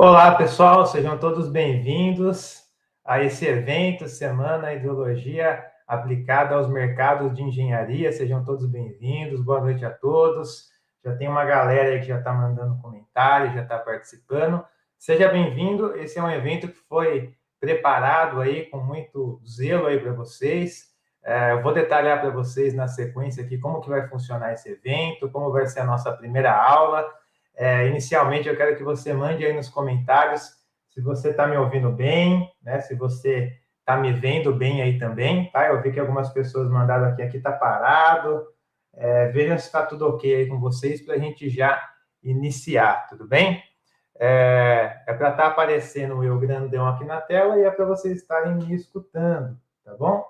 Olá, pessoal, sejam todos bem-vindos a esse evento, Semana Hidrologia Aplicada aos Mercados de Engenharia. Sejam todos bem-vindos, boa noite a todos. Já tem uma galera aí que já está mandando comentários, já está participando. Seja bem-vindo, esse é um evento que foi preparado aí com muito zelo aí para vocês. Eu vou detalhar para vocês na sequência aqui como que vai funcionar esse evento, como vai ser a nossa primeira aula. Inicialmente, eu quero que você mande aí nos comentários se você está me ouvindo bem, né? Se você está me vendo bem aí também, tá? Eu vi que algumas pessoas mandaram aqui está parado. Vejam se está tudo ok aí com vocês para a gente já iniciar, tudo bem? Para estar aparecendo o eu grandão aqui na tela e é para vocês estarem me escutando, tá bom?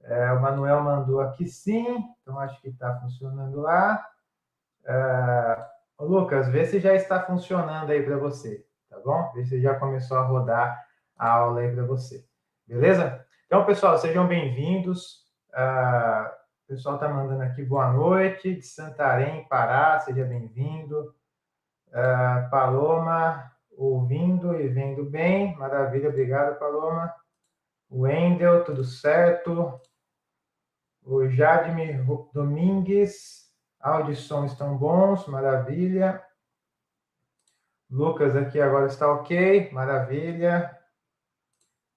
O Manuel mandou aqui sim, então acho que está funcionando lá. Lucas, vê se já está funcionando aí para você, tá bom? Vê se já começou a rodar a aula aí para você, beleza? Então, pessoal, sejam bem-vindos. O pessoal está mandando aqui boa noite, de Santarém, Pará, seja bem-vindo. Paloma, ouvindo e vendo bem, maravilha, obrigado, Paloma. O Wendel, tudo certo. O Jadmir Domingues, áudio e som estão bons, maravilha. Lucas aqui agora está ok, maravilha.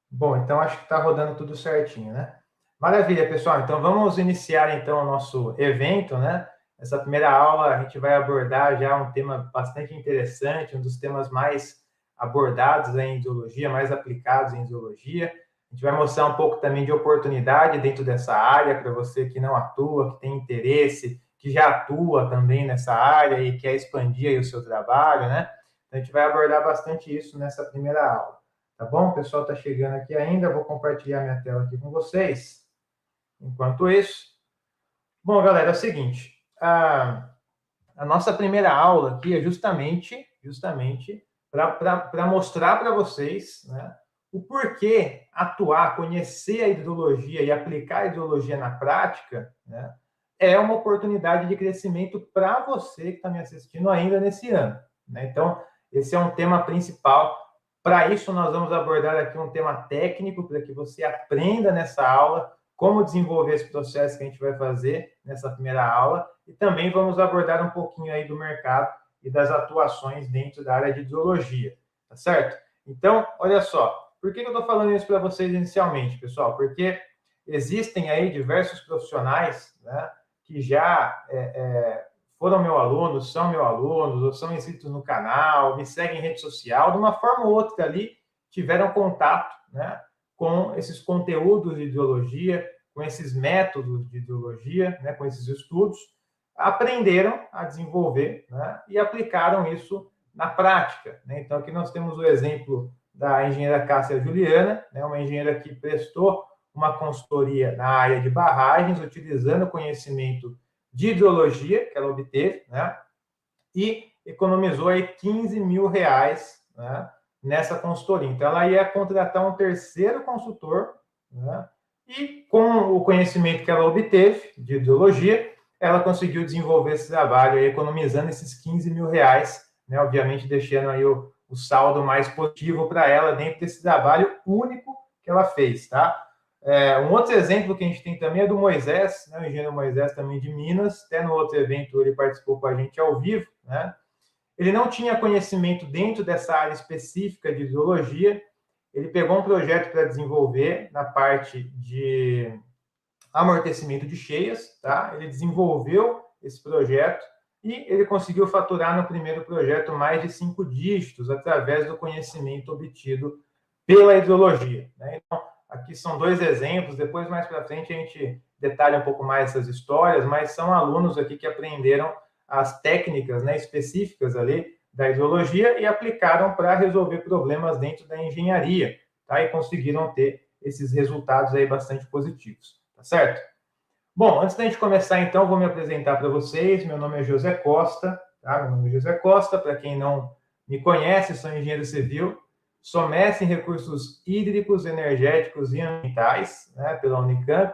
Bom, então acho que está rodando tudo certinho, né? Maravilha, pessoal. Então vamos iniciar então o nosso evento, né? Essa primeira aula a gente vai abordar já um tema bastante interessante, um dos temas mais abordados em hidrologia, mais aplicados em hidrologia. A gente vai mostrar um pouco também de oportunidade dentro dessa área para você que não atua, que tem interesse, que já atua também nessa área e quer expandir aí o seu trabalho, né? Então, a gente vai abordar bastante isso nessa primeira aula, tá bom? O pessoal está chegando aqui ainda, vou compartilhar minha tela aqui com vocês. Enquanto isso, bom, galera, é o seguinte, a nossa primeira aula aqui é justamente para mostrar para vocês, né, o porquê atuar, conhecer a hidrologia e aplicar a hidrologia na prática, né, é uma oportunidade de crescimento para você que está me assistindo ainda nesse ano, né? Então, esse é um tema principal. Para isso, nós vamos abordar aqui um tema técnico, para que você aprenda nessa aula como desenvolver esse processo que a gente vai fazer nessa primeira aula, e também vamos abordar um pouquinho aí do mercado e das atuações dentro da área de hidrologia, tá certo? Então, olha só, por que eu estou falando isso para vocês inicialmente, pessoal? Porque existem aí diversos profissionais, né, que já foram meu aluno, são meu alunos, ou são inscritos no canal, me seguem em rede social, de uma forma ou outra ali, tiveram contato, né, com esses conteúdos de hidrologia, com esses métodos de hidrologia, né, com esses estudos, aprenderam a desenvolver, né, e aplicaram isso na prática, né? Então, aqui nós temos o exemplo da engenheira Cássia Juliana, né, uma engenheira que prestou uma consultoria na área de barragens, utilizando o conhecimento de hidrologia que ela obteve, né, e economizou aí 15 mil reais, né, nessa consultoria. Então, ela ia contratar um terceiro consultor, né, e com o conhecimento que ela obteve de hidrologia, ela conseguiu desenvolver esse trabalho, aí, economizando esses 15 mil reais, né, obviamente deixando aí o saldo mais positivo para ela dentro desse trabalho único que ela fez, tá? Um outro exemplo que a gente tem também é do Moisés, né, o engenheiro Moisés também de Minas, até no outro evento ele participou com a gente ao vivo, né? Ele não tinha conhecimento dentro dessa área específica de hidrologia, ele pegou um projeto para desenvolver na parte de amortecimento de cheias, tá? Ele desenvolveu esse projeto e ele conseguiu faturar no primeiro projeto mais de 5 dígitos através do conhecimento obtido pela hidrologia, né? Então, aqui são dois exemplos, depois mais para frente a gente detalha um pouco mais essas histórias, mas são alunos aqui que aprenderam as técnicas, né, específicas ali da hidrologia e aplicaram para resolver problemas dentro da engenharia, tá? E conseguiram ter esses resultados aí bastante positivos, tá certo? Bom, antes da gente começar, então, vou me apresentar para vocês. Meu nome é José Costa, tá? Meu nome é José Costa, para quem não me conhece, sou engenheiro civil, sou mestre em recursos hídricos, energéticos e ambientais, né, pela Unicamp.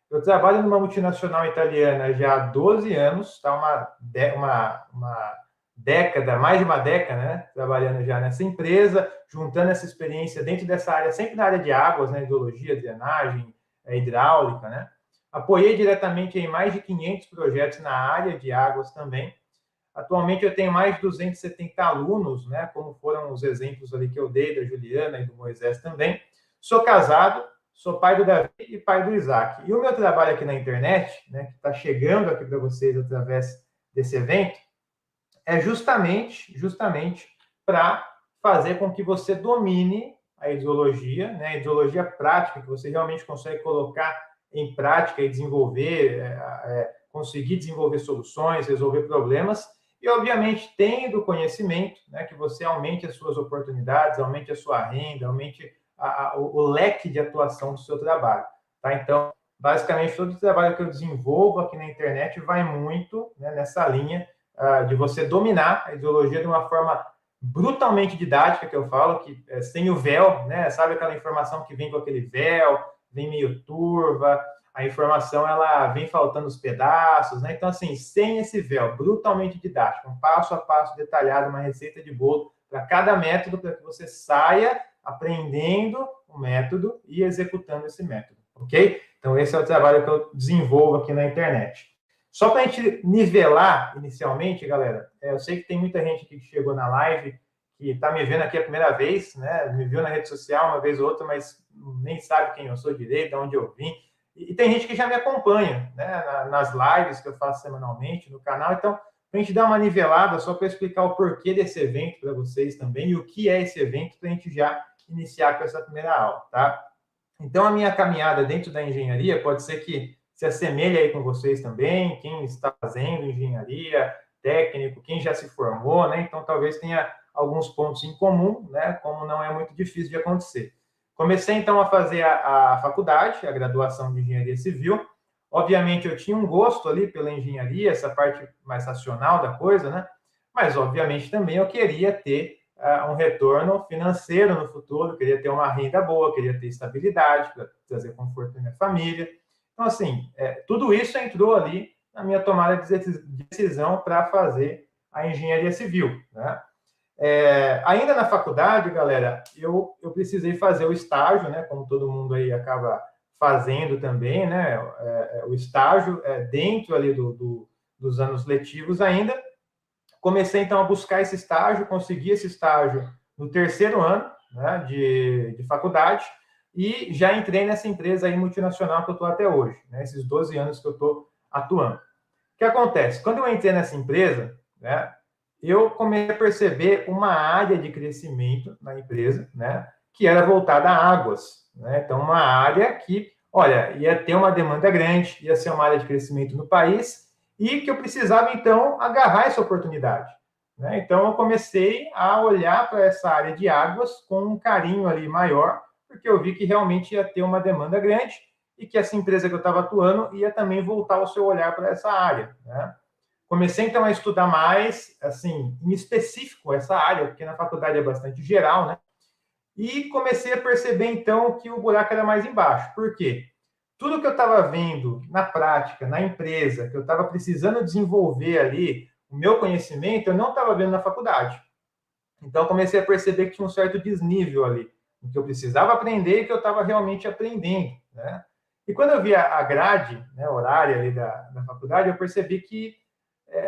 Eu trabalho numa multinacional italiana já há 12 anos, tá? Uma década, mais de uma década, né, trabalhando já nessa empresa, juntando essa experiência dentro dessa área, sempre na área de águas, né, hidrologia, drenagem, hidráulica, né. Apoiei diretamente em mais de 500 projetos na área de águas também. Atualmente eu tenho mais de 270 alunos, né, como foram os exemplos ali que eu dei da Juliana e do Moisés também. Sou casado, sou pai do Davi e pai do Isaac. E o meu trabalho aqui na internet, né, que está chegando aqui para vocês através desse evento, é justamente para fazer com que você domine a hidrologia, né, a hidrologia prática, que você realmente consegue colocar em prática e desenvolver, conseguir desenvolver soluções, resolver problemas, e, obviamente, tendo conhecimento, né, que você aumente as suas oportunidades, aumente a sua renda, aumente o leque de atuação do seu trabalho. Tá? Então, basicamente, todo o trabalho que eu desenvolvo aqui na internet vai muito, né, nessa linha de você dominar a ideologia de uma forma brutalmente didática, que eu falo, que sem o véu, né? Sabe aquela informação que vem com aquele véu, vem meio turva, a informação ela vem faltando os pedaços, né? Então, assim, sem esse véu, brutalmente didático, um passo a passo detalhado, uma receita de bolo para cada método, para que você saia aprendendo o método e executando esse método, ok? Então, esse é o trabalho que eu desenvolvo aqui na internet. Só para a gente nivelar inicialmente, galera, eu sei que tem muita gente aqui que chegou na live, que está me vendo aqui a primeira vez, né? Me viu na rede social uma vez ou outra, mas nem sabe quem eu sou direito, de onde eu vim. E tem gente que já me acompanha, né? Nas lives que eu faço semanalmente no canal. Então, para a gente dar uma nivelada, só para explicar o porquê desse evento para vocês também e o que é esse evento, para a gente já iniciar com essa primeira aula, tá? Então, a minha caminhada dentro da engenharia pode ser que se assemelhe aí com vocês também, quem está fazendo engenharia, técnico, quem já se formou, né? Então, talvez tenha alguns pontos em comum, né? Como não é muito difícil de acontecer. Comecei, então, a fazer a faculdade, a graduação de engenharia civil. Obviamente, eu tinha um gosto ali pela engenharia, essa parte mais racional da coisa, né? Mas, obviamente, também eu queria ter um retorno financeiro no futuro, queria ter uma renda boa, queria ter estabilidade para trazer conforto para minha família. Então, assim, tudo isso entrou ali na minha tomada de decisão para fazer a engenharia civil, né? Ainda na faculdade, galera, eu precisei fazer o estágio, né? Como todo mundo aí acaba fazendo também, né? O estágio dentro ali dos anos letivos ainda. Comecei, então, a buscar esse estágio, consegui esse estágio no terceiro ano, né, de faculdade, e já entrei nessa empresa aí multinacional que eu estou até hoje, né, esses 12 anos que eu estou atuando. O que acontece? Quando eu entrei nessa empresa, né, eu comecei a perceber uma área de crescimento na empresa, né, que era voltada a águas. Né? Então, uma área que, olha, ia ter uma demanda grande, ia ser uma área de crescimento no país, e que eu precisava, então, agarrar essa oportunidade. Né? Então, eu comecei a olhar para essa área de águas com um carinho ali maior, porque eu vi que realmente ia ter uma demanda grande e que essa empresa que eu estava atuando ia também voltar o seu olhar para essa área. Né? Comecei, então, a estudar mais, assim, em específico essa área, porque na faculdade é bastante geral, né? E comecei a perceber, então, que o buraco era mais embaixo. Por quê? Tudo que eu estava vendo na prática, na empresa, que eu estava precisando desenvolver ali, o meu conhecimento, eu não estava vendo na faculdade. Então, comecei a perceber que tinha um certo desnível ali, o que eu precisava aprender e que eu estava realmente aprendendo, né? E quando eu vi a grade, né, horária ali da faculdade, eu percebi que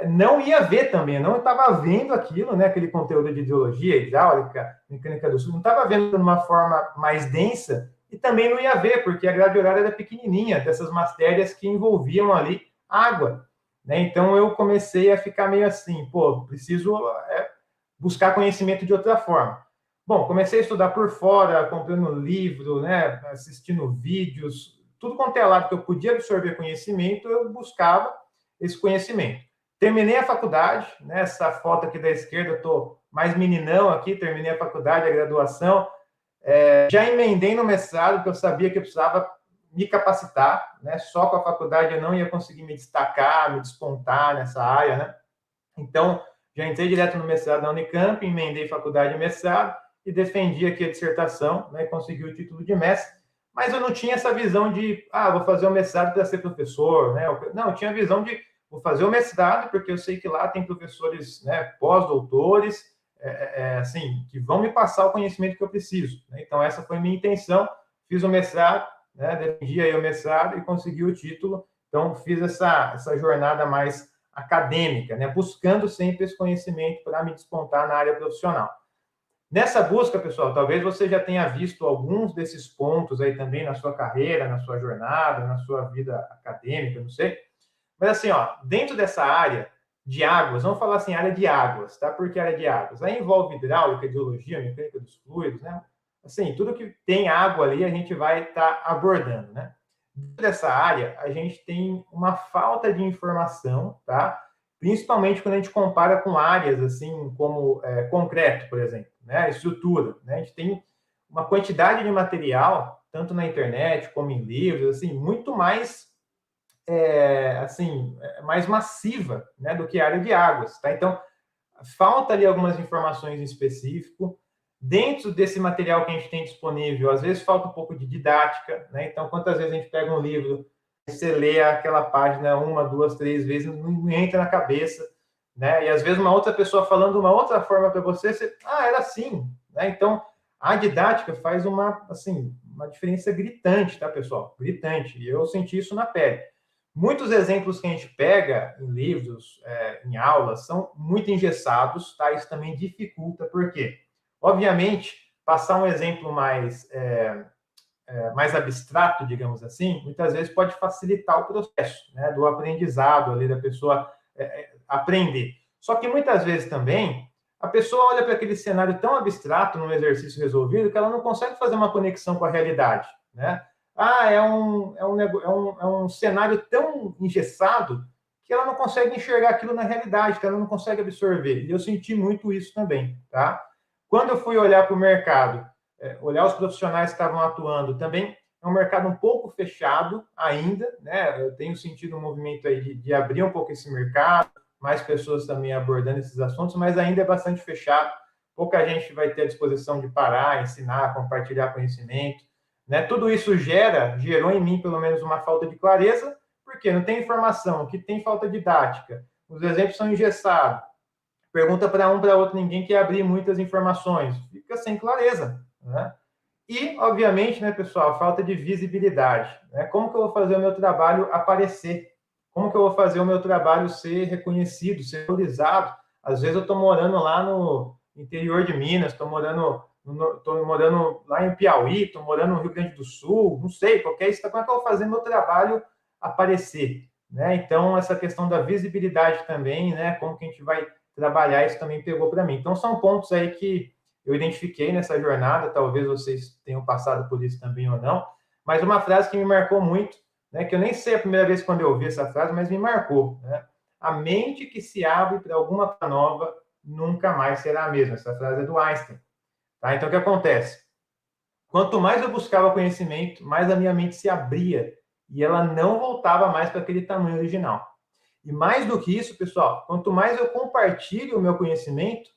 não ia ver também, não estava vendo aquilo, né, aquele conteúdo de ideologia, hidráulica, mecânica do sul, não estava vendo de uma forma mais densa e também não ia ver, porque a grade horária era pequenininha, dessas matérias que envolviam ali água. Né? Então, eu comecei a ficar meio assim, preciso buscar conhecimento de outra forma. Bom, comecei a estudar por fora, comprando livro, né, assistindo vídeos, tudo quanto é lado que eu podia absorver conhecimento, eu buscava esse conhecimento. Terminei a faculdade, né, essa foto aqui da esquerda, eu estou mais meninão aqui, terminei a faculdade, a graduação, já emendei no mestrado, porque eu sabia que eu precisava me capacitar, né, só com a faculdade eu não ia conseguir me destacar, me despontar nessa área, né, então já entrei direto no mestrado da Unicamp, emendei faculdade e mestrado, e defendi aqui a dissertação, né, e consegui o título de mestre, mas eu não tinha essa visão de, vou fazer o mestrado para ser professor, né, não, eu tinha a visão de vou fazer o mestrado, porque eu sei que lá tem professores, né, pós-doutores, assim, que vão me passar o conhecimento que eu preciso. Né? Então, essa foi a minha intenção. Fiz o mestrado, né, defendi aí o mestrado e consegui o título. Então, fiz essa jornada mais acadêmica, né, buscando sempre esse conhecimento para me despontar na área profissional. Nessa busca, pessoal, talvez você já tenha visto alguns desses pontos aí também na sua carreira, na sua jornada, na sua vida acadêmica, não sei. Mas assim, ó, dentro dessa área de águas, vamos falar assim, área de águas, tá? Por que área de águas? Aí envolve hidráulica, hidrologia, mecânica dos fluidos, né? Assim, tudo que tem água ali a gente vai estar abordando, né? Dentro dessa área, a gente tem uma falta de informação, tá? Principalmente quando a gente compara com áreas assim como concreto, por exemplo, né? Estrutura, né? A gente tem uma quantidade de material, tanto na internet como em livros, assim, muito mais mais massiva, né, do que a área de águas, tá? Então, falta ali algumas informações em específico. Dentro desse material que a gente tem disponível, às vezes falta um pouco de didática, né? Então, quantas vezes a gente pega um livro, você lê aquela página uma, duas, três vezes, não entra na cabeça, né? E às vezes uma outra pessoa falando uma outra forma para você, era assim, né? Então, a didática faz uma diferença gritante, tá, pessoal? Gritante. E eu senti isso na pele. Muitos exemplos que a gente pega em livros, em aulas, são muito engessados, tá? Isso também dificulta, por quê? Obviamente, passar um exemplo mais abstrato, digamos assim, muitas vezes pode facilitar o processo, né, do aprendizado ali, da pessoa aprender. Só que muitas vezes também, a pessoa olha para aquele cenário tão abstrato num exercício resolvido que ela não consegue fazer uma conexão com a realidade, né? É um cenário tão engessado que ela não consegue enxergar aquilo na realidade, que ela não consegue absorver. E eu senti muito isso também, tá? Quando eu fui olhar para o mercado, olhar os profissionais que estavam atuando, também é um mercado um pouco fechado ainda, né? Eu tenho sentido um movimento aí de abrir um pouco esse mercado, mais pessoas também abordando esses assuntos, mas ainda é bastante fechado. Pouca gente vai ter a disposição de parar, ensinar, compartilhar conhecimento. Né? Tudo isso gerou em mim, pelo menos, uma falta de clareza, porque não tem informação, que tem falta didática, os exemplos são engessados, pergunta para um, para outro, ninguém quer abrir muitas informações, fica sem clareza. Né? E, obviamente, né, pessoal, a falta de visibilidade. Né? Como que eu vou fazer o meu trabalho aparecer? Como que eu vou fazer o meu trabalho ser reconhecido, ser valorizado? Às vezes eu estou morando lá no interior de Minas, estou morando lá em Piauí, estou morando no Rio Grande do Sul, não sei, qualquer estado, como é que eu vou fazer meu trabalho aparecer? Né? Então, essa questão da visibilidade também, né? Como que a gente vai trabalhar, isso também pegou para mim. Então, são pontos aí que eu identifiquei nessa jornada, talvez vocês tenham passado por isso também ou não, mas uma frase que me marcou muito, né, que eu nem sei a primeira vez quando eu ouvi essa frase, mas me marcou. Né? A mente que se abre para alguma coisa nova nunca mais será a mesma. Essa frase é do Einstein. Tá? Então, o que acontece? Quanto mais eu buscava conhecimento, mais a minha mente se abria e ela não voltava mais para aquele tamanho original. E mais do que isso, pessoal, quanto mais eu compartilho o meu conhecimento,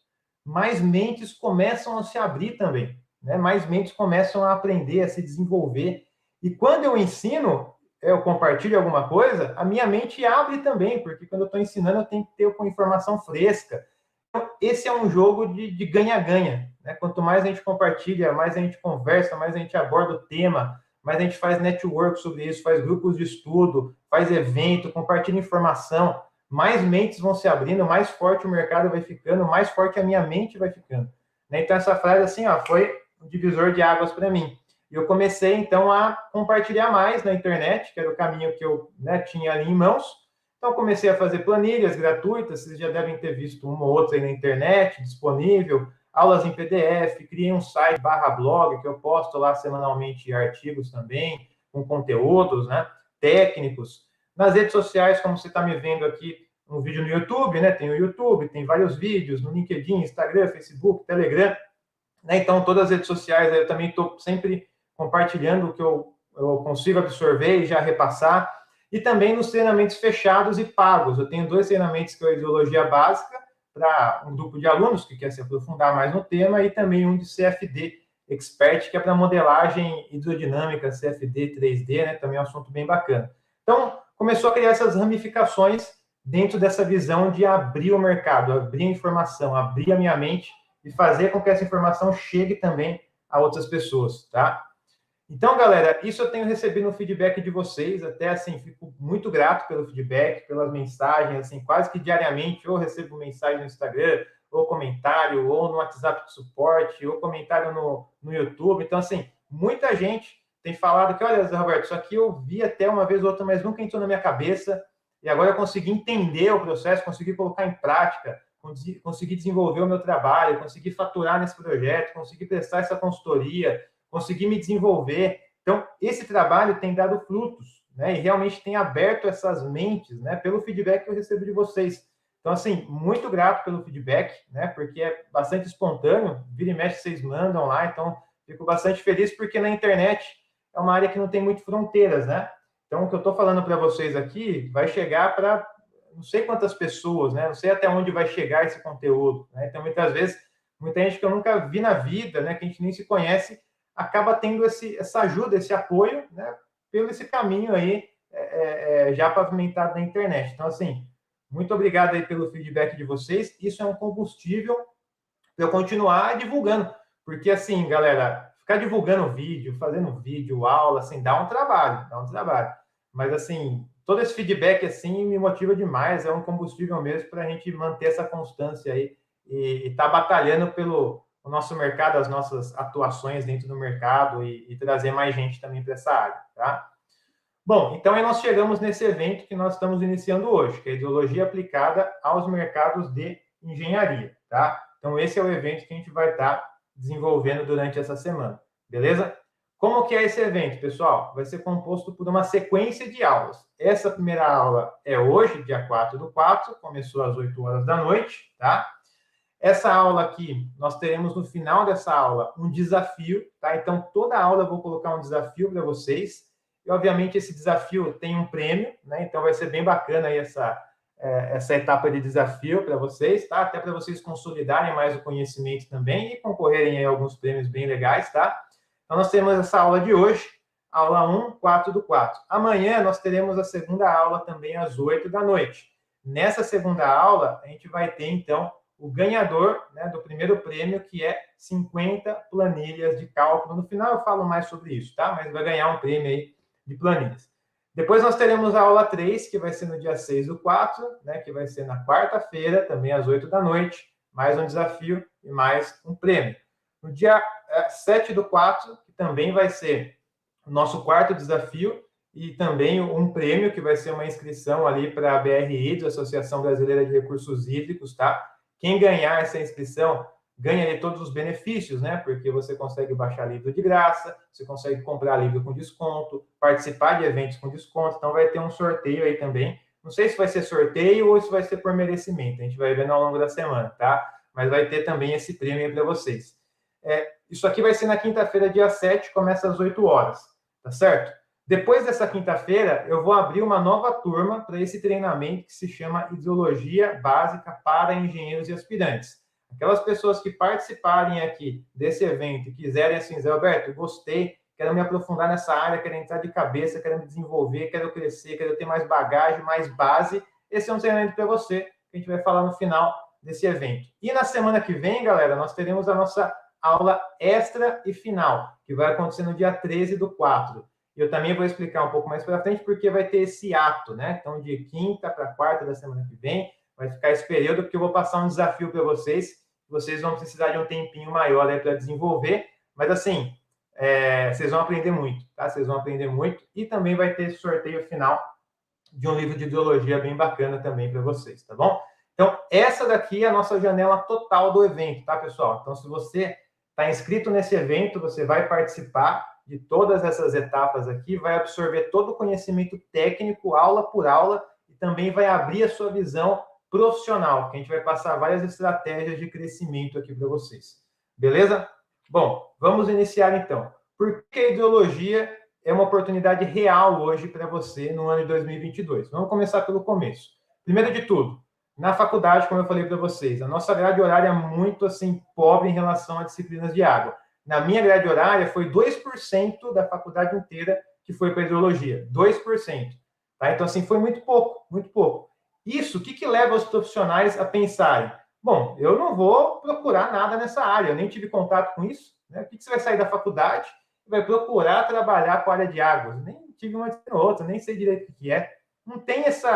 mais mentes começam a se abrir também, né? Mais mentes começam a aprender, a se desenvolver. E quando eu ensino, eu compartilho alguma coisa, a minha mente abre também, porque quando eu estou ensinando, eu tenho que ter com informação fresca. Então, esse é um jogo de ganha-ganha. Né? Quanto mais a gente compartilha, mais a gente conversa, mais a gente aborda o tema, mais a gente faz network sobre isso, faz grupos de estudo, faz evento, compartilha informação, mais mentes vão se abrindo, mais forte o mercado vai ficando, mais forte a minha mente vai ficando. Né? Então, essa frase, assim, foi um divisor de águas para mim. E eu comecei, então, a compartilhar mais na internet, que era o caminho que eu tinha ali em mãos. Então, comecei a fazer planilhas gratuitas, vocês já devem ter visto uma ou outra aí na internet, disponível, aulas em PDF, criei um site /blog, que eu posto lá semanalmente artigos também, com conteúdos, né, técnicos. Nas redes sociais, como você está me vendo aqui, um vídeo no YouTube, né? Tem o YouTube, tem vários vídeos no LinkedIn, Instagram, Facebook, Telegram. Né? Então, todas as redes sociais, eu também estou sempre compartilhando o que eu consigo absorver e já repassar. E também nos treinamentos fechados e pagos. Eu tenho 2 treinamentos que é a Hidrologia Básica, para um grupo de alunos que quer se aprofundar mais no tema, e também um de CFD Expert, que é para modelagem hidrodinâmica, CFD 3D, né? Também é um assunto bem bacana. Então, começou a criar essas ramificações dentro dessa visão de abrir o mercado, abrir a informação, abrir a minha mente e fazer com que essa informação chegue também a outras pessoas, tá? Então, galera, isso eu tenho recebido um feedback de vocês, até assim, fico muito grato pelo feedback, pelas mensagens, assim, quase que diariamente, ou recebo mensagem no Instagram, ou comentário, ou no WhatsApp de suporte, ou comentário no YouTube. Então, assim, muita gente tem falado que, olha, Zé Roberto, isso aqui eu vi até uma vez ou outra, mas nunca entrou na minha cabeça, e agora eu consegui entender o processo, consegui colocar em prática, consegui desenvolver o meu trabalho, consegui faturar nesse projeto, consegui prestar essa consultoria, consegui me desenvolver. Então, esse trabalho tem dado frutos, né? E realmente tem aberto essas mentes, né? Pelo feedback que eu recebo de vocês. Então, assim, muito grato pelo feedback, né? Porque é bastante espontâneo, vira e mexe vocês mandam lá, então fico bastante feliz porque na internet é uma área que não tem muito fronteiras, né? Então, o que eu estou falando para vocês aqui vai chegar para não sei quantas pessoas, né? Não sei até onde vai chegar esse conteúdo, né? Então, muitas vezes, muita gente que eu nunca vi na vida, né? Que a gente nem se conhece, acaba tendo essa ajuda, esse apoio, né, pelo esse caminho aí já pavimentado na internet. Então, assim, muito obrigado aí pelo feedback de vocês. Isso é um combustível para eu continuar divulgando. Porque, assim, galera, ficar divulgando vídeo, fazendo vídeo, aula, assim, dá um trabalho. Mas, assim, todo esse feedback, assim, me motiva demais. É um combustível mesmo para a gente manter essa constância aí e tá batalhando pelo o nosso mercado, as nossas atuações dentro do mercado e trazer mais gente também para essa área, tá? Bom, então aí nós chegamos nesse evento que nós estamos iniciando hoje, que é a ideologia aplicada aos mercados de engenharia, tá? Então esse é o evento que a gente vai estar desenvolvendo durante essa semana, beleza? Como que é esse evento, pessoal? Vai ser composto por uma sequência de aulas. Essa primeira aula é hoje, dia 4/4, começou às 8 horas da noite, tá? Essa aula aqui, nós teremos no final dessa aula um desafio, tá? Então, toda aula eu vou colocar um desafio para vocês. E, obviamente, esse desafio tem um prêmio, né? Então, vai ser bem bacana aí essa etapa de desafio para vocês, tá? Até para vocês consolidarem mais o conhecimento também e concorrerem a alguns prêmios bem legais, tá? Então, nós temos essa aula de hoje, aula 1, 4/4. Amanhã, nós teremos a segunda aula também às 8 da noite. Nessa segunda aula, a gente vai ter, então, o ganhador, né, do primeiro prêmio, que é 50 planilhas de cálculo. No final eu falo mais sobre isso, tá? Mas vai ganhar um prêmio aí de planilhas. Depois nós teremos a aula 3, que vai ser no dia 6/4, né, que vai ser na quarta-feira, também às 8 da noite. Mais um desafio e mais um prêmio. No dia 7/4, que também vai ser o nosso quarto desafio, e também um prêmio, que vai ser uma inscrição ali para a BRI, Associação Brasileira de Recursos Hídricos, tá? Quem ganhar essa inscrição ganha ali todos os benefícios, né? Porque você consegue baixar livro de graça, você consegue comprar livro com desconto, participar de eventos com desconto. Então, vai ter um sorteio aí também. Não sei se vai ser sorteio ou se vai ser por merecimento. A gente vai ver ao longo da semana, tá? Mas vai ter também esse prêmio aí para vocês. Isso aqui vai ser na quinta-feira, dia 7, começa às 8 horas, tá certo? Depois dessa quinta-feira, eu vou abrir uma nova turma para esse treinamento que se chama Ideologia Básica para Engenheiros e Aspirantes. Aquelas pessoas que participarem aqui desse evento e quiserem assim, Zé Alberto, gostei, quero me aprofundar nessa área, quero entrar de cabeça, quero me desenvolver, quero crescer, quero ter mais bagagem, mais base, esse é um treinamento para você, que a gente vai falar no final desse evento. E na semana que vem, galera, nós teremos a nossa aula extra e final, que vai acontecer no dia 13/4. Eu também vou explicar um pouco mais para frente, porque vai ter esse ato, né? Então, de quinta para quarta da semana que vem, vai ficar esse período, porque eu vou passar um desafio para vocês. Vocês vão precisar de um tempinho maior aí para desenvolver, mas assim, vocês vão aprender muito, tá? Vocês vão aprender muito. E também vai ter esse sorteio final de um livro de ideologia bem bacana também para vocês, tá bom? Então, essa daqui é a nossa janela total do evento, tá, pessoal? Então, se você está inscrito nesse evento, você vai participar de todas essas etapas aqui, vai absorver todo o conhecimento técnico, aula por aula, e também vai abrir a sua visão profissional, que a gente vai passar várias estratégias de crescimento aqui para vocês. Beleza? Bom, vamos iniciar então. Por que a ideologia é uma oportunidade real hoje para você no ano de 2022? Vamos começar pelo começo. Primeiro de tudo, na faculdade, como eu falei para vocês, a nossa grade horária é muito assim pobre em relação a disciplinas de água. Na minha grade horária, foi 2% da faculdade inteira que foi para ideologia. 2%. Tá? Então, assim, foi muito pouco, muito pouco. Isso, o que leva os profissionais a pensarem? Bom, eu não vou procurar nada nessa área, eu nem tive contato com isso. Né? O que você vai sair da faculdade e vai procurar trabalhar com a área de águas? Nem tive uma outra, nem sei direito o que é. Não tem esse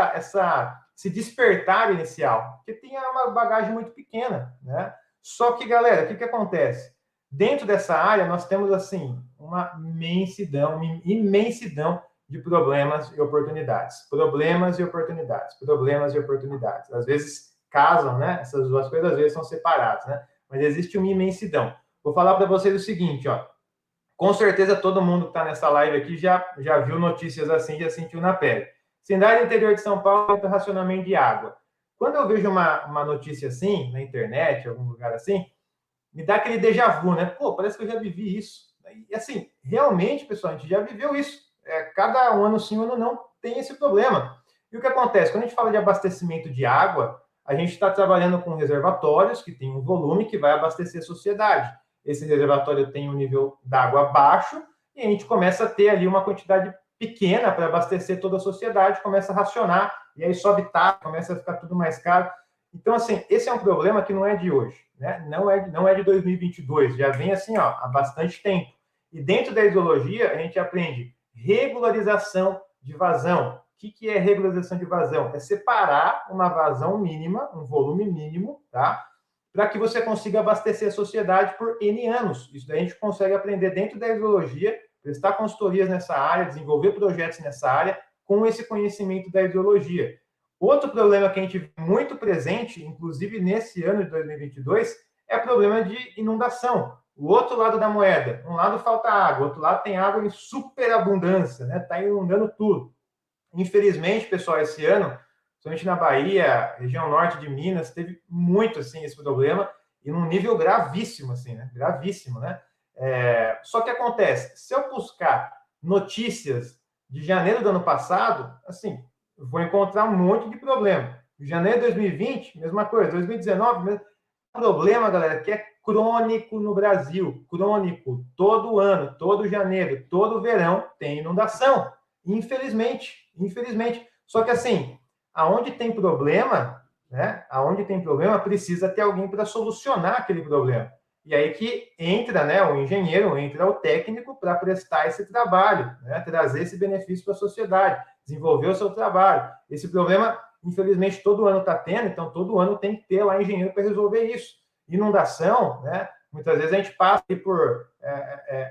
despertar inicial, porque tem uma bagagem muito pequena. Né? Só que, galera, o que acontece? Dentro dessa área, nós temos, assim, uma imensidão de problemas e oportunidades. Problemas e oportunidades. Problemas e oportunidades. Às vezes casam, né? Essas duas coisas às vezes são separadas, né? Mas existe uma imensidão. Vou falar para vocês o seguinte, ó. Com certeza todo mundo que está nessa live aqui já viu notícias assim, já sentiu na pele. Cidade interior de São Paulo tem racionamento de água. Quando eu vejo uma notícia assim, na internet, em algum lugar assim, me dá aquele déjà vu, né? Pô, parece que eu já vivi isso. E assim, realmente, pessoal, a gente já viveu isso. Cada ano sim, ano não, tem esse problema. E o que acontece? Quando a gente fala de abastecimento de água, a gente está trabalhando com reservatórios que tem um volume que vai abastecer a sociedade. Esse reservatório tem um nível d'água baixo e a gente começa a ter ali uma quantidade pequena para abastecer toda a sociedade, começa a racionar, e aí sobe taxa, começa a ficar tudo mais caro. Então, assim, esse é um problema que não é de hoje, né? Não é de 2022, já vem assim, ó, há bastante tempo. E dentro da hidrologia, a gente aprende regularização de vazão. O que é regularização de vazão? É separar uma vazão mínima, um volume mínimo, tá? Para que você consiga abastecer a sociedade por N anos. Isso daí a gente consegue aprender dentro da hidrologia, prestar consultorias nessa área, desenvolver projetos nessa área, com esse conhecimento da hidrologia. Outro problema que a gente vê muito presente, inclusive nesse ano de 2022, é o problema de inundação. O outro lado da moeda, um lado falta água, o outro lado tem água em superabundância, né? Está inundando tudo. Infelizmente, pessoal, esse ano, principalmente na Bahia, região norte de Minas, teve muito assim esse problema e num nível gravíssimo, assim, né? Gravíssimo, né? Só que acontece, se eu buscar notícias de janeiro do ano passado, assim, eu vou encontrar um monte de problema. Em janeiro de 2020, mesma coisa. 2019, mesmo problema, galera, que é crônico no Brasil. Crônico. Todo ano, todo janeiro, todo verão tem inundação. Infelizmente. Só que assim, aonde tem problema, né? Aonde tem problema, precisa ter alguém para solucionar aquele problema. E aí que entra, né, o engenheiro, entra o técnico para prestar esse trabalho, né, trazer esse benefício para a sociedade, desenvolver o seu trabalho. Esse problema, infelizmente, todo ano está tendo, então todo ano tem que ter lá engenheiro para resolver isso. Inundação, né, muitas vezes a gente passa por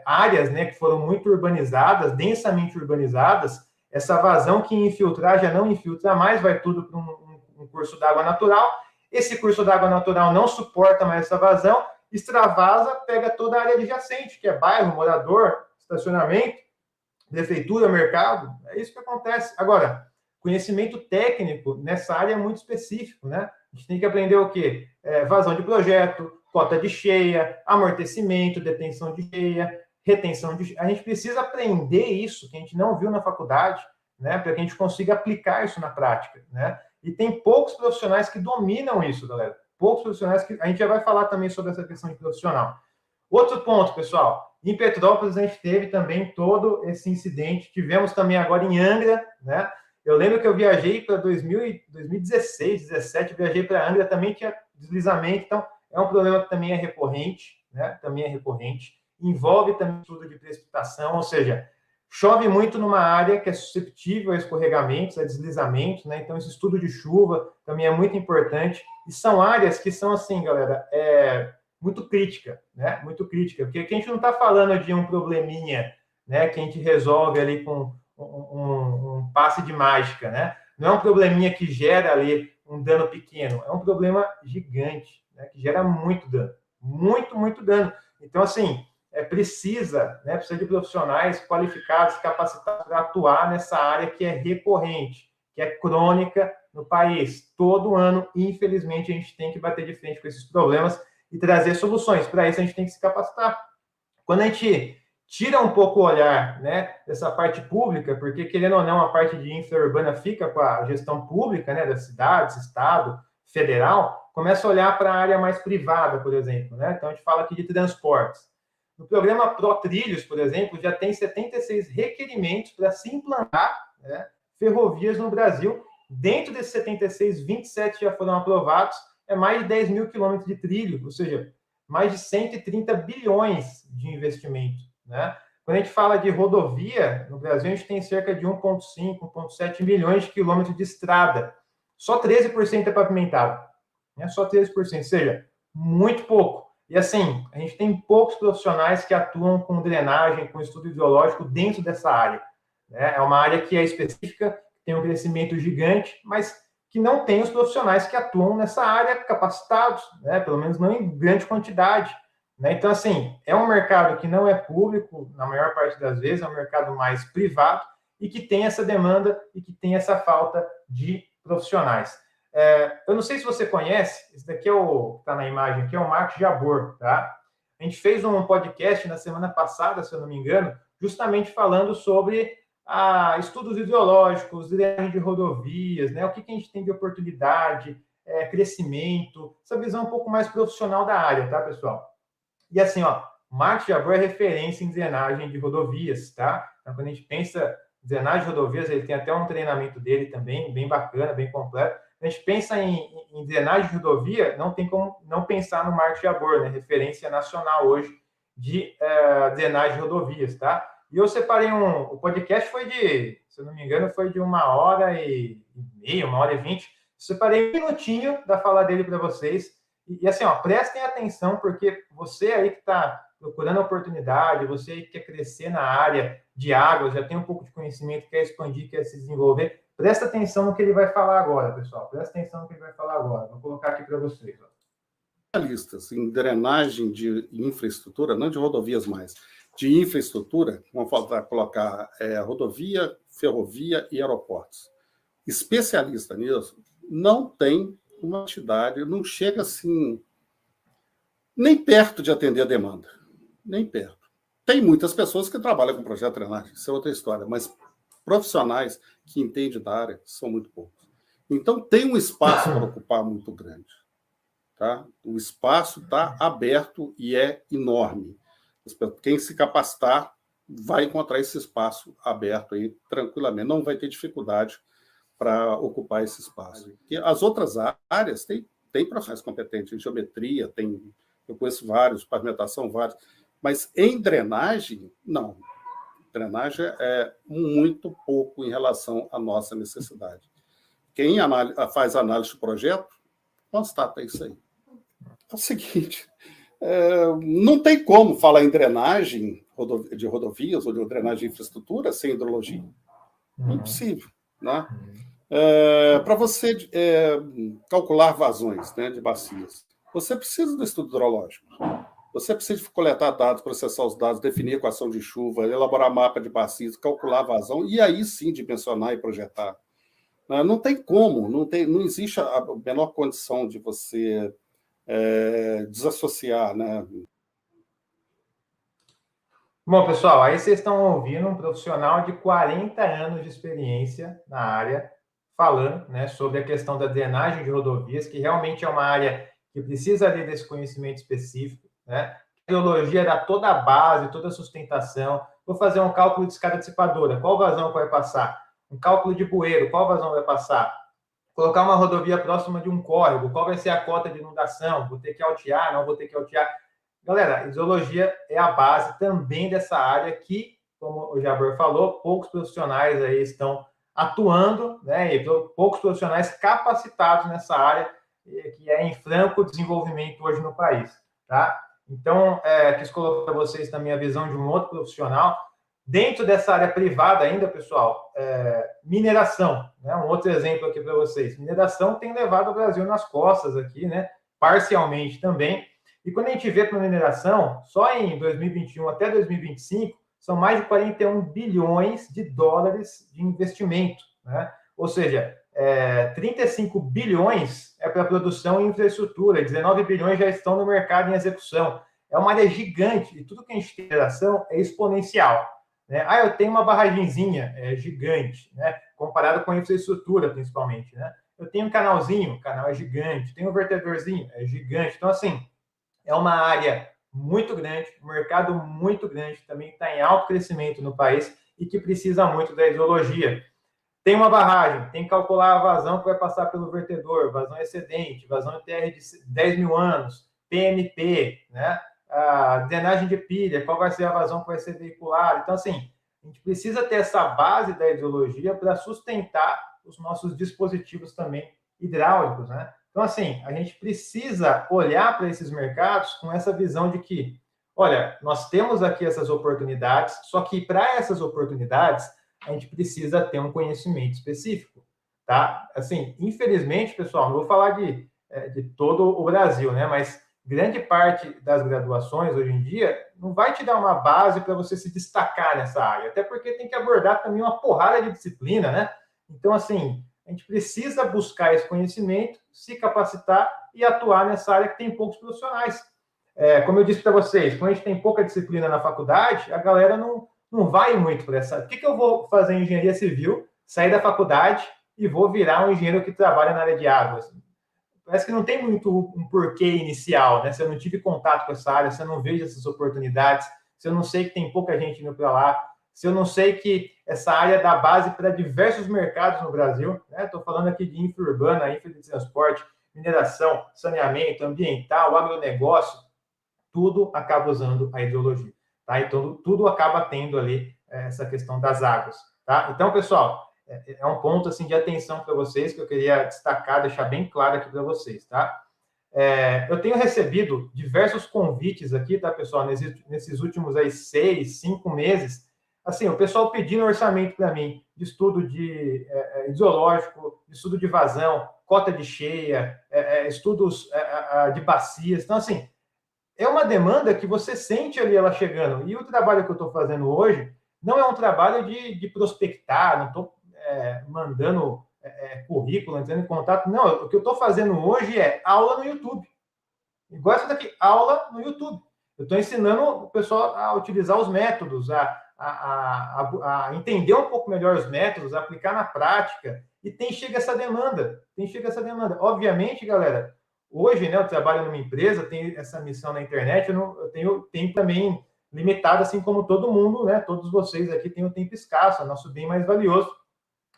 áreas, né, que foram muito urbanizadas, densamente urbanizadas, essa vazão que infiltrar já não infiltra mais, vai tudo para um curso d'água natural. Esse curso d'água natural não suporta mais essa vazão, extravasa, pega toda a área adjacente, que é bairro, morador, estacionamento, prefeitura, mercado. É isso que acontece. Agora, conhecimento técnico nessa área é muito específico, né? A gente tem que aprender o quê? Vazão de projeto, cota de cheia, amortecimento, detenção de cheia, retenção de... A gente precisa aprender isso, que a gente não viu na faculdade, né? Para que a gente consiga aplicar isso na prática, né? E tem poucos profissionais que dominam isso, galera. Poucos profissionais que... A gente já vai falar também sobre essa questão de profissional. Outro ponto, pessoal. Em Petrópolis, a gente teve também todo esse incidente. Tivemos também agora em Angra, né? Eu lembro que eu viajei para 2016, 2017, viajei para Angra, também tinha deslizamento. Então, é um problema que também é recorrente, né? Também é recorrente. Envolve também estudo de precipitação, ou seja, chove muito numa área que é suscetível a escorregamentos, a deslizamentos, né? Então, esse estudo de chuva também é muito importante. E são áreas que são, assim, galera, muito crítica, né? Muito crítica. Porque aqui a gente não está falando de um probleminha, né? Que a gente resolve ali com um passe de mágica, né? Não é um probleminha que gera ali um dano pequeno. É um problema gigante, né? Que gera muito dano. Muito dano. Então, assim... precisa de profissionais qualificados, capacitados para atuar nessa área que é recorrente, que é crônica no país. Todo ano, infelizmente, a gente tem que bater de frente com esses problemas e trazer soluções. Para isso, a gente tem que se capacitar. Quando a gente tira um pouco o olhar, né, dessa parte pública, porque, querendo ou não, a parte de infra-urbana fica com a gestão pública, né, das cidades, estado, federal, começa a olhar para a área mais privada, por exemplo. Né? Então, a gente fala aqui de transportes. No programa ProTrilhos, por exemplo, já tem 76 requerimentos para se implantar, né, ferrovias no Brasil, Dentro desses 76, 27 já foram aprovados, é mais de 10 mil quilômetros de trilho, ou seja, mais de 130 bilhões de investimento, né? Quando a gente fala de rodovia, no Brasil a gente tem cerca de 1,5, 1,7 milhões de quilômetros de estrada. Só 13% é pavimentado, né? Só 13%, ou seja, muito pouco. E assim, a gente tem poucos profissionais que atuam com drenagem, com estudo hidrológico dentro dessa área, né? É uma área que é específica, tem um crescimento gigante, mas que não tem os profissionais que atuam nessa área capacitados, né? Pelo menos não em grande quantidade, né? Então, assim, é um mercado que não é público, na maior parte das vezes, é um mercado mais privado e que tem essa demanda e que tem essa falta de profissionais. Eu não sei se você conhece, esse daqui está na imagem aqui, é o Marcos Jabor, tá? A gente fez um podcast na semana passada, se eu não me engano, justamente falando sobre estudos hidrológicos, drenagem de rodovias, né? O que a gente tem de oportunidade, crescimento, essa visão um pouco mais profissional da área, tá, pessoal? E assim, ó, Marcos Jabor é referência em drenagem de rodovias, tá? Então, quando a gente pensa em drenagem de rodovias, ele tem até um treinamento dele também, bem bacana, bem completo. Quando a gente pensa em drenagem de rodovia, não tem como não pensar no Marcos Jabor, né? Referência nacional hoje de drenagem de rodovias, tá? E eu separei o podcast foi se eu não me engano, foi de 1h30, 1h20. Separei um minutinho da fala dele para vocês. E assim, ó, prestem atenção, porque você aí que está procurando oportunidade, você aí que quer crescer na área de água, já tem um pouco de conhecimento, quer expandir, quer se desenvolver, presta atenção no que ele vai falar agora, pessoal. Presta atenção no que ele vai falar agora. Vou colocar aqui para vocês. Ó. Especialistas em drenagem de infraestrutura, não de rodovias mais, de infraestrutura, vamos colocar rodovia, ferrovia e aeroportos. Especialista nisso não tem uma entidade, não chega assim nem perto de atender a demanda, nem perto. Tem muitas pessoas que trabalham com projeto de drenagem, isso é outra história, mas profissionais que entendem da área são muito poucos. Então tem um espaço para ocupar muito grande. Tá? O espaço está aberto e é enorme. Quem se capacitar vai encontrar esse espaço aberto aí tranquilamente, não vai ter dificuldade para ocupar esse espaço. E as outras áreas têm profissionais competentes em geometria, eu conheço vários, pavimentação, vários, mas em drenagem, não. Drenagem é muito pouco em relação à nossa necessidade. Quem faz análise de projeto, constata isso aí. É o seguinte, não tem como falar em drenagem de rodovias ou de drenagem de infraestrutura sem hidrologia. É impossível, né? Para você calcular vazões, né, de bacias, você precisa do estudo hidrológico. Você precisa coletar dados, processar os dados, definir equação de chuva, elaborar mapa de bacias, calcular a vazão e aí sim dimensionar e projetar. Não tem como, não existe a menor condição de você desassociar, né? Bom, pessoal, aí vocês estão ouvindo um profissional de 40 anos de experiência na área falando, né, sobre a questão da drenagem de rodovias, que realmente é uma área que precisa ali desse conhecimento específico, né? A hidrologia dá toda a base, toda a sustentação. Vou fazer um cálculo de escada dissipadora, qual vazão vai passar? Um cálculo de bueiro, qual vazão vai passar? Colocar uma rodovia próxima de um córrego, qual vai ser a cota de inundação? Vou ter que altear, não vou ter que altear? Galera, hidrologia é a base também dessa área que, como o Jabor falou, poucos profissionais aí estão atuando, né? E poucos profissionais capacitados nessa área, que é em franco desenvolvimento hoje no país, tá? Então, quis colocar para vocês também a visão de um outro profissional. Dentro dessa área privada ainda, pessoal, mineração, né? Um outro exemplo aqui para vocês. Mineração tem levado o Brasil nas costas aqui, né? Parcialmente também. E quando a gente vê para a mineração, só em 2021 até 2025, são mais de 41 bilhões de dólares de investimento, né? Ou seja, 35 bilhões é para produção e infraestrutura, 19 bilhões já estão no mercado em execução. É uma área gigante e tudo que a gente tem em mineração é exponencial, né? Eu tenho uma barragenzinha gigante, né? Comparado com a infraestrutura, principalmente, né? Eu tenho um canalzinho, o canal é gigante. Tenho um vertedorzinho, é gigante. Então, assim, é uma área muito grande, um mercado muito grande, também está em alto crescimento no país e que precisa muito da hidrologia. Tem uma barragem, tem que calcular a vazão que vai passar pelo vertedor, vazão excedente, vazão TR de 10 mil anos, PMP, né? A drenagem de pilha, qual vai ser a vazão que vai ser veiculada. Então, assim, a gente precisa ter essa base da hidrologia para sustentar os nossos dispositivos também hidráulicos, né? Então, assim, a gente precisa olhar para esses mercados com essa visão de que, olha, nós temos aqui essas oportunidades, só que para essas oportunidades, a gente precisa ter um conhecimento específico, tá? Assim, infelizmente, pessoal, não vou falar de todo o Brasil, né? Mas grande parte das graduações, hoje em dia, não vai te dar uma base para você se destacar nessa área, até porque tem que abordar também uma porrada de disciplina, né? Então, assim, a gente precisa buscar esse conhecimento, se capacitar e atuar nessa área que tem poucos profissionais. Como eu disse para vocês, quando a gente tem pouca disciplina na faculdade, a galera não vai muito para essa. Por que eu vou fazer engenharia civil, sair da faculdade e vou virar um engenheiro que trabalha na área de águas? Parece que não tem muito um porquê inicial, né? Se eu não tive contato com essa área, se eu não vejo essas oportunidades, se eu não sei que tem pouca gente indo para lá, se eu não sei que essa área dá base para diversos mercados no Brasil, né? Estou falando aqui de infra urbana, infra de transporte, mineração, saneamento, ambiental, agronegócio, tudo acaba usando a hidrologia, tá? Então, tudo acaba tendo ali essa questão das águas, tá? Então, pessoal, é um ponto, assim, de atenção para vocês que eu queria destacar, deixar bem claro aqui para vocês, tá? Eu tenho recebido diversos convites aqui, tá, pessoal, nesses últimos aí 6, 5 meses, assim, o pessoal pedindo orçamento para mim de estudo de hidrológico, de estudo de vazão, cota de cheia, estudos de bacias. Então, assim, é uma demanda que você sente ali ela chegando. E o trabalho que eu estou fazendo hoje não é um trabalho de prospectar, não estou mandando currículo, entrando em contato. Não, o que eu estou fazendo hoje é aula no YouTube. Igual essa daqui, aula no YouTube. Eu estou ensinando o pessoal a utilizar os métodos, a entender um pouco melhor os métodos, a aplicar na prática. E chega essa demanda. Obviamente, galera, hoje, né, eu trabalho numa empresa, tenho essa missão na internet, eu tenho tempo também limitado, assim como todo mundo, né? Todos vocês aqui têm um tempo escasso, é nosso bem mais valioso.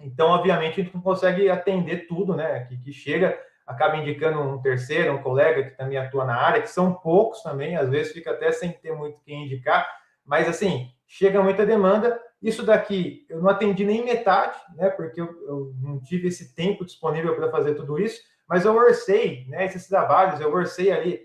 Então, obviamente, a gente não consegue atender tudo, né? Que chega, acaba indicando um terceiro, um colega que também atua na área, que são poucos também, às vezes fica até sem ter muito quem indicar, mas, assim, chega muita demanda. Isso daqui eu não atendi nem metade, né? Porque eu não tive esse tempo disponível para fazer tudo isso, mas eu orcei, né, esses trabalhos, eu orcei ali,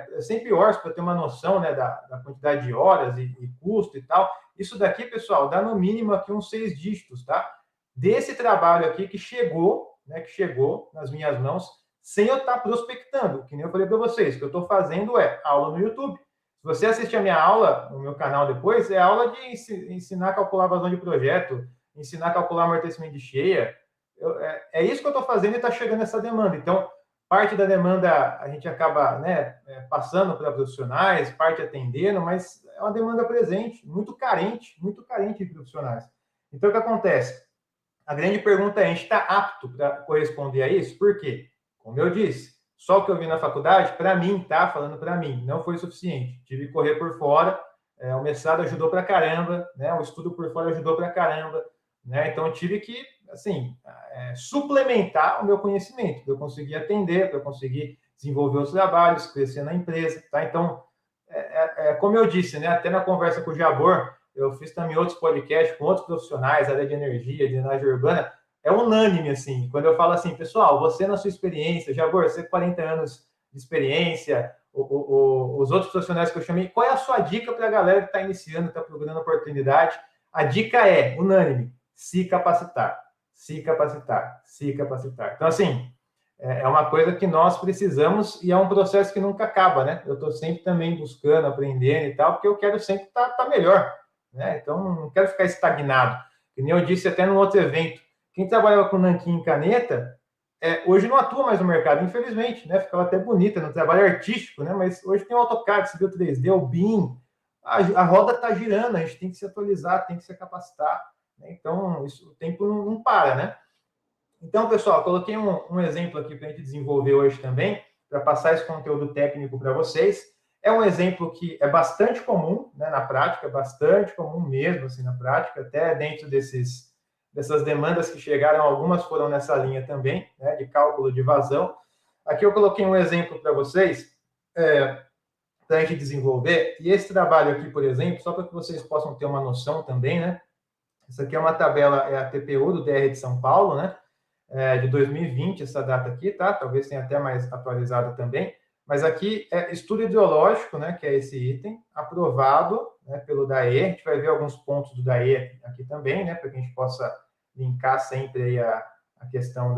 eu sempre orço para ter uma noção, né, da quantidade de horas e custo e tal. Isso daqui, pessoal, dá no mínimo aqui uns 6 dígitos, tá? Desse trabalho aqui que chegou nas minhas mãos, sem eu estar prospectando, que nem eu falei para vocês, o que eu estou fazendo é aula no YouTube. Se você assistir a minha aula no meu canal depois, é aula de ensinar a calcular vazão de projeto, ensinar a calcular amortecimento de cheia. É isso que eu estou fazendo e está chegando essa demanda. Então, parte da demanda a gente acaba, né, passando para profissionais, parte atendendo, mas é uma demanda presente, muito carente de profissionais. Então, o que acontece? A grande pergunta é, a gente está apto para corresponder a isso? Por quê? Como eu disse, só o que eu vi na faculdade, para mim, tá? Falando para mim, não foi suficiente. Tive que correr por fora, o mestrado ajudou para caramba, né? O estudo por fora ajudou para caramba, né? Então, eu tive que, assim, suplementar o meu conhecimento, para eu conseguir atender, para eu conseguir desenvolver os trabalhos, crescer na empresa, tá? Então, como eu disse, né? Até na conversa com o Jabor, eu fiz também outros podcasts com outros profissionais, área de energia, de drenagem urbana, é unânime, assim, quando eu falo assim, pessoal, você na sua experiência, Jabor, você com 40 anos de experiência, os outros profissionais que eu chamei, qual é a sua dica para a galera que está iniciando, está procurando oportunidade? A dica é, unânime, se capacitar. Então, assim, é uma coisa que nós precisamos e é um processo que nunca acaba, né? Eu estou sempre também buscando, aprendendo e tal, porque eu quero sempre estar melhor, né? Então, não quero ficar estagnado. Que nem eu disse até num outro evento, quem trabalhava com nanquim e caneta, hoje não atua mais no mercado, infelizmente, né? Ficava até bonita no trabalho artístico, né? Mas hoje tem o AutoCAD, Civil 3D, o BIM, a roda está girando, a gente tem que se atualizar, tem que se capacitar, né? Então, o tempo não para, né? Então, pessoal, coloquei um exemplo aqui para a gente desenvolver hoje também, para passar esse conteúdo técnico para vocês. É um exemplo que é bastante comum, né, na prática, bastante comum mesmo, assim, na prática, até dentro desses dessas demandas que chegaram, algumas foram nessa linha também, né, de cálculo de vazão. Aqui eu coloquei um exemplo para vocês, para a gente desenvolver, e esse trabalho aqui, por exemplo, só para que vocês possam ter uma noção também, né? Essa aqui é uma tabela, é a TPU do DR de São Paulo, né? De 2020, essa data aqui, tá? Talvez tenha até mais atualizada também. Mas aqui é estudo hidrológico, né? Que é esse item, aprovado, né, pelo DAE. A gente vai ver alguns pontos do DAE aqui também, né? Para que a gente possa linkar sempre aí a questão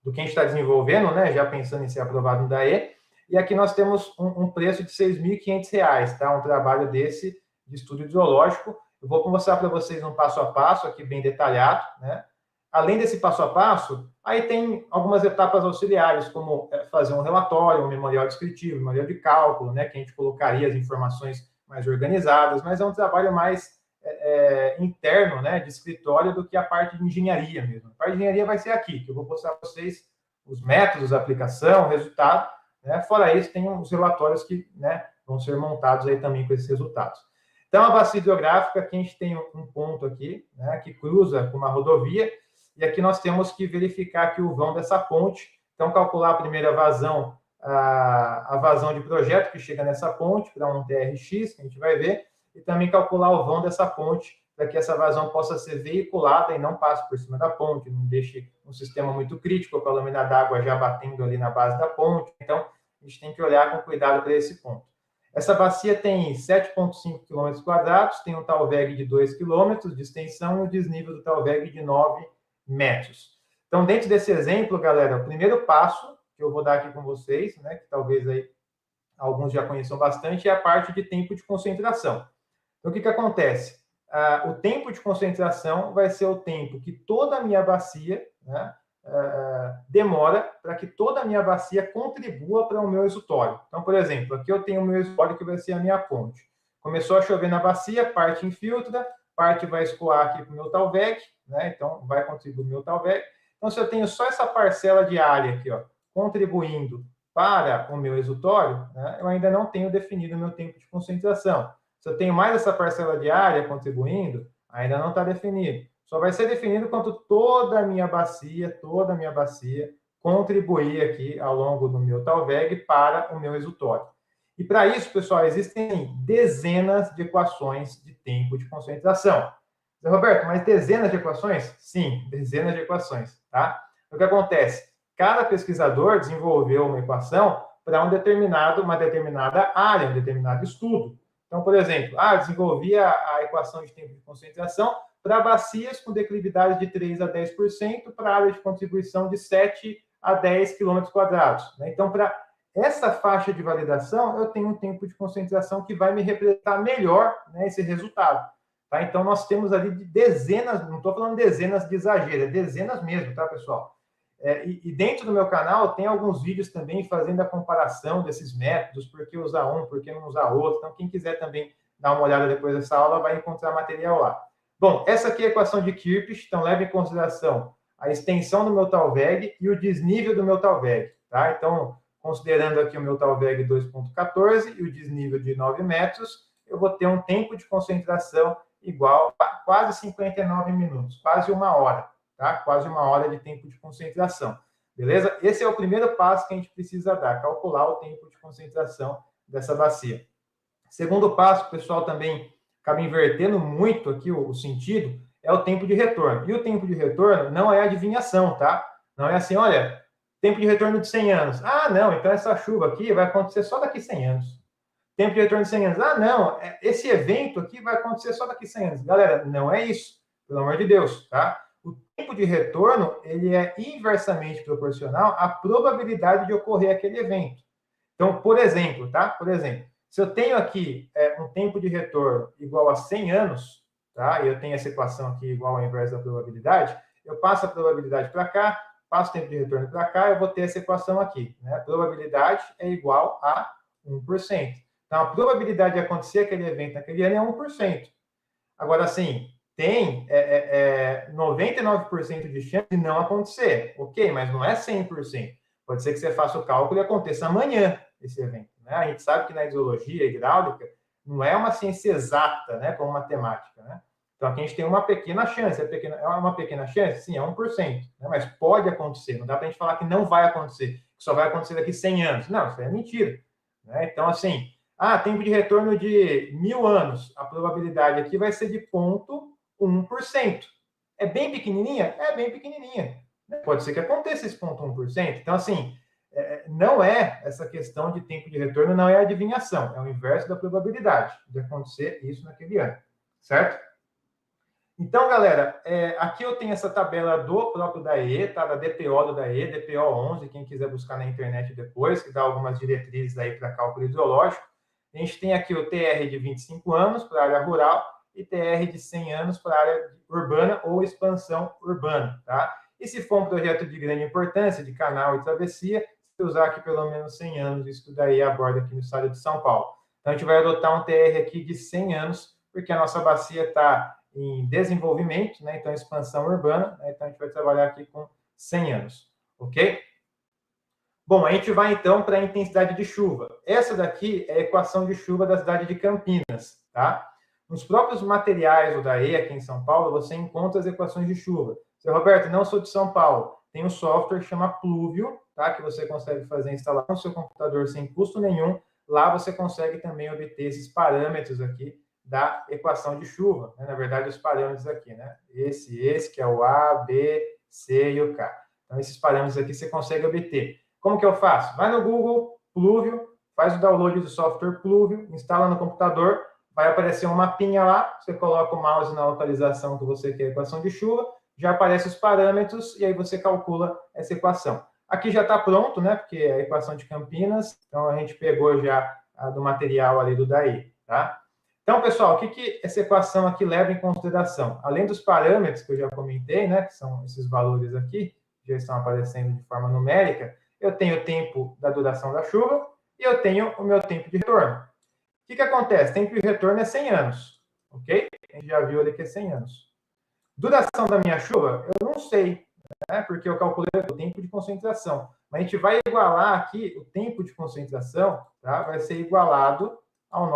do que a gente está desenvolvendo, né? Já pensando em ser aprovado no DAE. E aqui nós temos um preço de R$ 6.500, tá? Um trabalho desse de estudo hidrológico. Eu vou mostrar para vocês um passo a passo aqui bem detalhado, né? Além desse passo a passo, aí tem algumas etapas auxiliares, como fazer um relatório, um memorial descritivo, um memorial de cálculo, né? Que a gente colocaria as informações mais organizadas, mas é um trabalho mais interno, né? De escritório do que a parte de engenharia mesmo. A parte de engenharia vai ser aqui, que eu vou mostrar para vocês os métodos, a aplicação, o resultado, né? Fora isso, tem os relatórios que, né, vão ser montados aí também com esses resultados. Então, a bacia hidrográfica, aqui a gente tem um ponto aqui, né, que cruza com uma rodovia, e aqui nós temos que verificar aqui o vão dessa ponte. Então, calcular a primeira vazão, a vazão de projeto que chega nessa ponte, para um TRX, que a gente vai ver, e também calcular o vão dessa ponte, para que essa vazão possa ser veiculada e não passe por cima da ponte, não deixe um sistema muito crítico, com a lâmina d'água já batendo ali na base da ponte. Então, a gente tem que olhar com cuidado para esse ponto. Essa bacia tem 7,5 km², tem um talveg de 2 km de extensão e um desnível do talveg de 9 metros. Então, dentro desse exemplo, galera, o primeiro passo que eu vou dar aqui com vocês, né, que talvez aí alguns já conheçam bastante, é a parte de tempo de concentração. Então, o que acontece? O tempo de concentração vai ser o tempo que toda a minha bacia, né, demora para que toda a minha bacia contribua para o meu exutório. Então, por exemplo, aqui eu tenho o meu exutório que vai ser a minha ponte. Começou a chover na bacia, parte infiltra, parte vai escoar aqui para o meu talveg, né? Então, vai contribuir o meu talveg. Então, se eu tenho só essa parcela de área aqui, ó, contribuindo para o meu exutório, né, eu ainda não tenho definido o meu tempo de concentração. Se eu tenho mais essa parcela de área contribuindo, ainda não está definido. Só vai ser definido quando toda a minha bacia contribuir aqui ao longo do meu talveg para o meu exutório. E para isso, pessoal, existem dezenas de equações de tempo de concentração. Roberto, mas dezenas de equações? Sim, dezenas de equações, tá? O que acontece? Cada pesquisador desenvolveu uma equação para uma determinada área, um determinado estudo. Então, por exemplo, desenvolvi a equação de tempo de concentração para bacias com declividade de 3 a 10%, para área de contribuição de 7 a 10 km². Então, para essa faixa de validação, eu tenho um tempo de concentração que vai me representar melhor, né, esse resultado. Tá? Então, nós temos ali dezenas, não estou falando dezenas de exagero, é dezenas mesmo, tá, pessoal? E dentro do meu canal tem alguns vídeos também fazendo a comparação desses métodos, por que usar um, por que não usar outro. Então, quem quiser também dar uma olhada depois dessa aula, vai encontrar material lá. Bom, essa aqui é a equação de Kirchhoff, então leve em consideração a extensão do meu talveg e o desnível do meu talveg, tá? Então, considerando aqui o meu talveg 2,14 e o desnível de 9 metros, eu vou ter um tempo de concentração igual a quase 59 minutos, quase uma hora, tá? Quase uma hora de tempo de concentração, beleza? Esse é o primeiro passo que a gente precisa dar, calcular o tempo de concentração dessa bacia. Segundo passo, o pessoal também acaba invertendo muito aqui o sentido, é o tempo de retorno. E o tempo de retorno não é adivinhação, tá? Não é assim, olha, tempo de retorno de 100 anos. Não, então essa chuva aqui vai acontecer só daqui 100 anos. Tempo de retorno de 100 anos. Não, esse evento aqui vai acontecer só daqui 100 anos. Galera, não é isso, pelo amor de Deus, tá? O tempo de retorno, ele é inversamente proporcional à probabilidade de ocorrer aquele evento. Então, por exemplo, tá? Por exemplo, se eu tenho aqui um tempo de retorno igual a 100 anos, tá? E eu tenho essa equação aqui igual ao inverso da probabilidade, eu passo a probabilidade para cá, passo o tempo de retorno para cá, eu vou ter essa equação aqui, né? A probabilidade é igual a 1%. Então, a probabilidade de acontecer aquele evento naquele ano é 1%. Agora, assim, tem 99% de chance de não acontecer. Ok, mas não é 100%. Pode ser que você faça o cálculo e aconteça amanhã esse evento. Né? A gente sabe que na hidrologia hidráulica não é uma ciência exata, né, como matemática. Né? Então, aqui a gente tem uma pequena chance. É uma pequena chance? Sim, é 1%. Né? Mas pode acontecer. Não dá para a gente falar que não vai acontecer, que só vai acontecer daqui 100 anos. Não, isso é mentira. Né? Então, assim, tempo de retorno de 1.000 anos. A probabilidade aqui vai ser de 0,1%. É bem pequenininha? É bem pequenininha. Pode ser que aconteça esse 0,1%. Então, assim, não é essa questão de tempo de retorno, não é adivinhação. É o inverso da probabilidade de acontecer isso naquele ano. Certo? Então, galera, aqui eu tenho essa tabela do próprio DAE, tá? Da DPO do DAE, DPO 11, quem quiser buscar na internet depois, que dá algumas diretrizes aí para cálculo hidrológico. A gente tem aqui o TR de 25 anos para a área rural e TR de 100 anos para a área urbana ou expansão urbana, tá? E se for um projeto de grande importância, de canal e travessia, se usar aqui pelo menos 100 anos, isso daí aborda aqui no estado de São Paulo. Então, a gente vai adotar um TR aqui de 100 anos, porque a nossa bacia está em desenvolvimento, né? Então, expansão urbana, né? Então a gente vai trabalhar aqui com 100 anos, ok? Bom, a gente vai então para a intensidade de chuva. Essa daqui é a equação de chuva da cidade de Campinas, tá? Nos próprios materiais do DAE aqui em São Paulo, você encontra as equações de chuva. Seu Roberto, não sou de São Paulo. Tem um software que chama Pluvio, tá? Que você consegue fazer instalar no seu computador sem custo nenhum. Lá você consegue também obter esses parâmetros aqui da equação de chuva, né? Na verdade, os parâmetros aqui, né? Esse, que é o A, B, C e o K. Então, esses parâmetros aqui você consegue obter. Como que eu faço? Vai no Google, Pluvio, faz o download do software Pluvio, instala no computador, vai aparecer um mapinha lá, você coloca o mouse na localização que você quer a equação de chuva, já aparecem os parâmetros e aí você calcula essa equação. Aqui já está pronto, né? Porque é a equação de Campinas, então a gente pegou já do material ali do DAE, tá? Então, pessoal, o que essa equação aqui leva em consideração? Além dos parâmetros que eu já comentei, né, que são esses valores aqui, que já estão aparecendo de forma numérica, eu tenho o tempo da duração da chuva e eu tenho o meu tempo de retorno. O que acontece? Tempo de retorno é 100 anos, ok? A gente já viu ali que é 100 anos. Duração da minha chuva, eu não sei, né, porque eu calculei o tempo de concentração. Mas a gente vai igualar aqui o tempo de concentração, tá? Vai ser igualado ao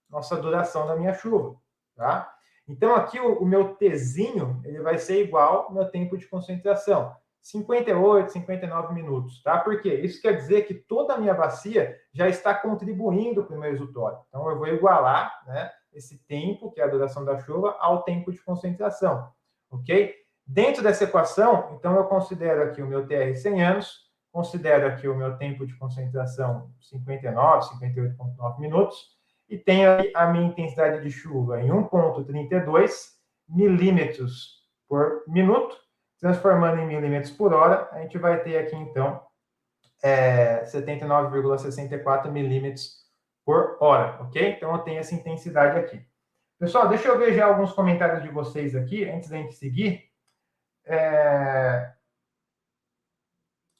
nossa duração da minha chuva, tá? Então, aqui o meu Tzinho, ele vai ser igual ao meu tempo de concentração, 58, 59 minutos, tá? Por quê? Isso quer dizer que toda a minha bacia já está contribuindo para o meu exutório. Então, eu vou igualar, né, esse tempo, que é a duração da chuva, ao tempo de concentração, ok? Dentro dessa equação, então, eu considero aqui o meu TR 100 anos, considero aqui o meu tempo de concentração 59, 58,9 minutos, e tenho a minha intensidade de chuva em 1,32 milímetros por minuto, transformando em milímetros por hora, a gente vai ter aqui, então, 79,64 milímetros por hora, ok? Então, eu tenho essa intensidade aqui. Pessoal, deixa eu ver já alguns comentários de vocês aqui, antes da gente seguir.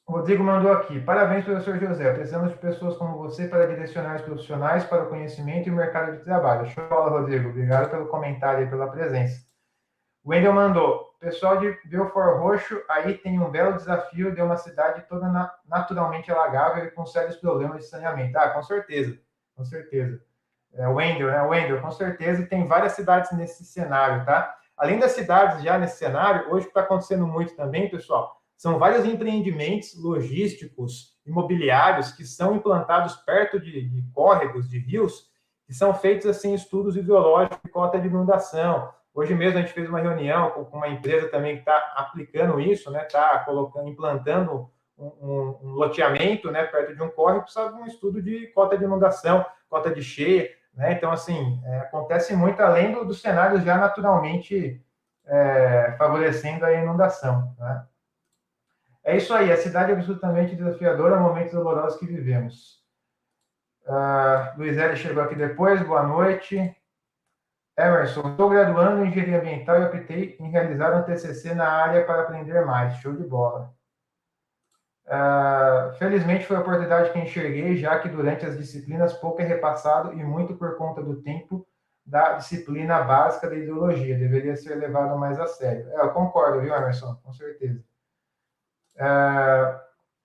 O Rodrigo mandou aqui. Parabéns, professor José. Precisamos de pessoas como você para direcionar os profissionais para o conhecimento e o mercado de trabalho. Show de bola, Rodrigo. Obrigado pelo comentário e pela presença. O Wendel mandou. Pessoal de Belfort Roxo, aí tem um belo desafio de uma cidade toda naturalmente alagável e com sérios problemas de saneamento. Ah, com certeza. Com certeza. O Wendel, né? O Wendel, com certeza. E tem várias cidades nesse cenário, tá? Além das cidades já nesse cenário, hoje está acontecendo muito também, pessoal, são vários empreendimentos logísticos, imobiliários, que são implantados perto de córregos, de rios, que são feitos, assim, estudos hidrológicos de cota de inundação. Hoje mesmo a gente fez uma reunião com uma empresa também que está aplicando isso, né? Está implantando um loteamento, né, perto de um córrego, precisa de um estudo de cota de inundação, cota de cheia, né? Então, assim, acontece muito além do cenário já naturalmente favorecendo a inundação, né? É isso aí, a cidade é absolutamente desafiadora, momentos dolorosos que vivemos. Luiz L. chegou aqui depois, boa noite. Emerson, estou graduando em engenharia ambiental e optei em realizar um TCC na área para aprender mais. Show de bola. Felizmente foi a oportunidade que enxerguei, já que durante as disciplinas pouco é repassado e muito por conta do tempo da disciplina básica da ideologia. Deveria ser levado mais a sério. Eu concordo, viu, Emerson? Com certeza.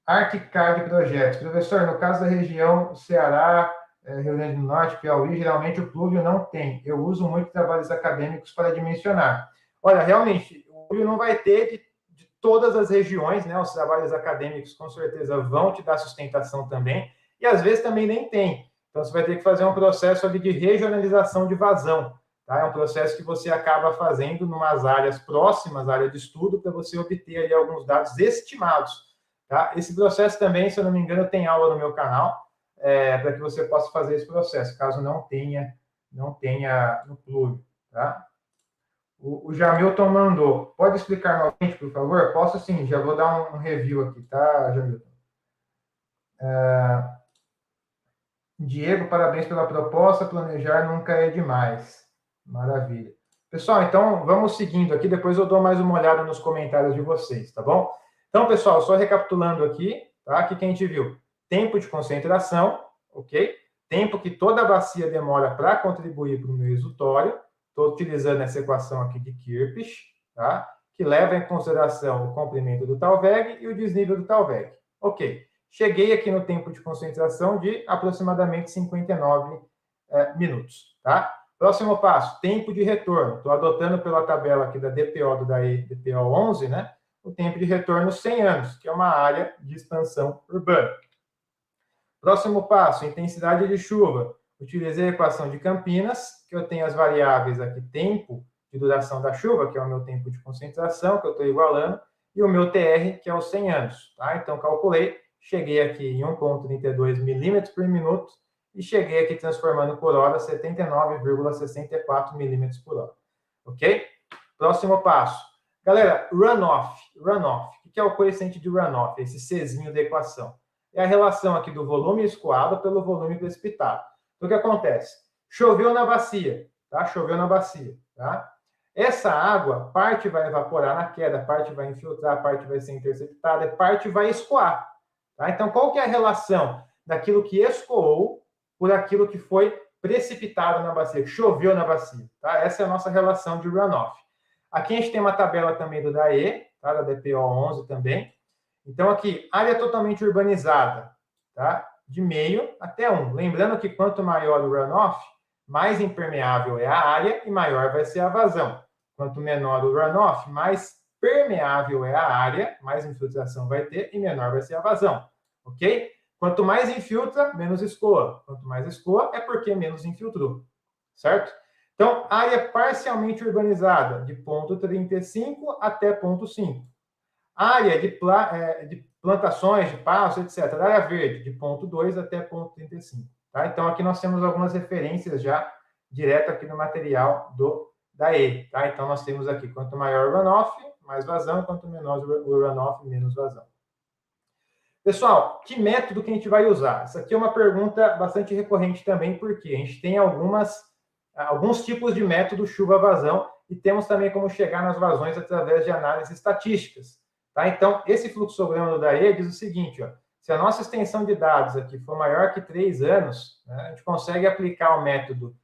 Articard Projetos. Professor, no caso da região Ceará, Rio Grande do Norte, Piauí, geralmente o pluvio não tem. Eu uso muito trabalhos acadêmicos para dimensionar. Olha, realmente, o pluvio não vai ter de todas as regiões, né? Os trabalhos acadêmicos com certeza vão te dar sustentação também, e às vezes também nem tem. Então você vai ter que fazer um processo ali de regionalização de vazão. Tá? É um processo que você acaba fazendo em umas áreas próximas à área de estudo para você obter ali alguns dados estimados. Tá? Esse processo também, se eu não me engano, tem aula no meu canal, para que você possa fazer esse processo, caso não tenha no plugin. Tá? O Jamilton mandou. Pode explicar novamente, por favor? Posso sim, já vou dar um review aqui, tá, Jamilton? Diego, parabéns pela proposta. Planejar nunca é demais. Maravilha. Pessoal, então vamos seguindo aqui. Depois eu dou mais uma olhada nos comentários de vocês, tá bom? Então, pessoal, só recapitulando aqui, tá? Aqui que a gente viu tempo de concentração, ok? Tempo que toda a bacia demora para contribuir para o meu exutório. Estou utilizando essa equação aqui de Kirchhoff, tá? Que leva em consideração o comprimento do Talveg e o desnível do Talveg. Ok. Cheguei aqui no tempo de concentração de aproximadamente 59 minutos, tá? Próximo passo, tempo de retorno. Estou adotando pela tabela aqui da DPO do DAE, DPO 11, né? O tempo de retorno 100 anos, que é uma área de expansão urbana. Próximo passo, intensidade de chuva. Utilizei a equação de Campinas, que eu tenho as variáveis aqui, tempo de duração da chuva, que é o meu tempo de concentração, que eu estou igualando, e o meu TR, que é os 100 anos, tá? Então, calculei, cheguei aqui em 1,32 milímetros por minuto, e cheguei aqui transformando por hora 79,64 milímetros por hora. Ok? Próximo passo. Galera, runoff. Runoff. O que é o coeficiente de runoff? Esse Czinho da equação. É a relação aqui do volume escoado pelo volume precipitado. Então, o que acontece? Choveu na bacia, tá? Choveu na bacia, tá? Essa água, parte vai evaporar na queda, parte vai infiltrar, parte vai ser interceptada, parte vai escoar, tá? Então, qual que é a relação daquilo que escoou por aquilo que foi precipitado na bacia, que choveu na bacia, tá? Essa é a nossa relação de runoff. Aqui a gente tem uma tabela também do DAE, tá? Da DPO 11 também. Então, aqui, área totalmente urbanizada, tá? De meio até 1. Lembrando que quanto maior o runoff, mais impermeável é a área e maior vai ser a vazão. Quanto menor o runoff, mais permeável é a área, mais infiltração vai ter e menor vai ser a vazão, ok? Quanto mais infiltra, menos escoa. Quanto mais escoa, é porque menos infiltrou, certo? Então, área parcialmente urbanizada, de ponto 35 até ponto 5. Área de plantações, de pastos, etc. Área verde, de ponto 2 até ponto 35. Tá? Então, aqui nós temos algumas referências já direto aqui no material do DAE. Tá? Então, nós temos aqui, quanto maior o runoff, mais vazão, e quanto menor o runoff, menos vazão. Pessoal, que método que a gente vai usar? Essa aqui é uma pergunta bastante recorrente também, porque a gente tem alguns tipos de método chuva-vazão e temos também como chegar nas vazões através de análises estatísticas. Tá? Então, esse fluxograma do DAE diz o seguinte, ó, se a nossa extensão de dados aqui for maior que 3 anos, né, a gente consegue aplicar o método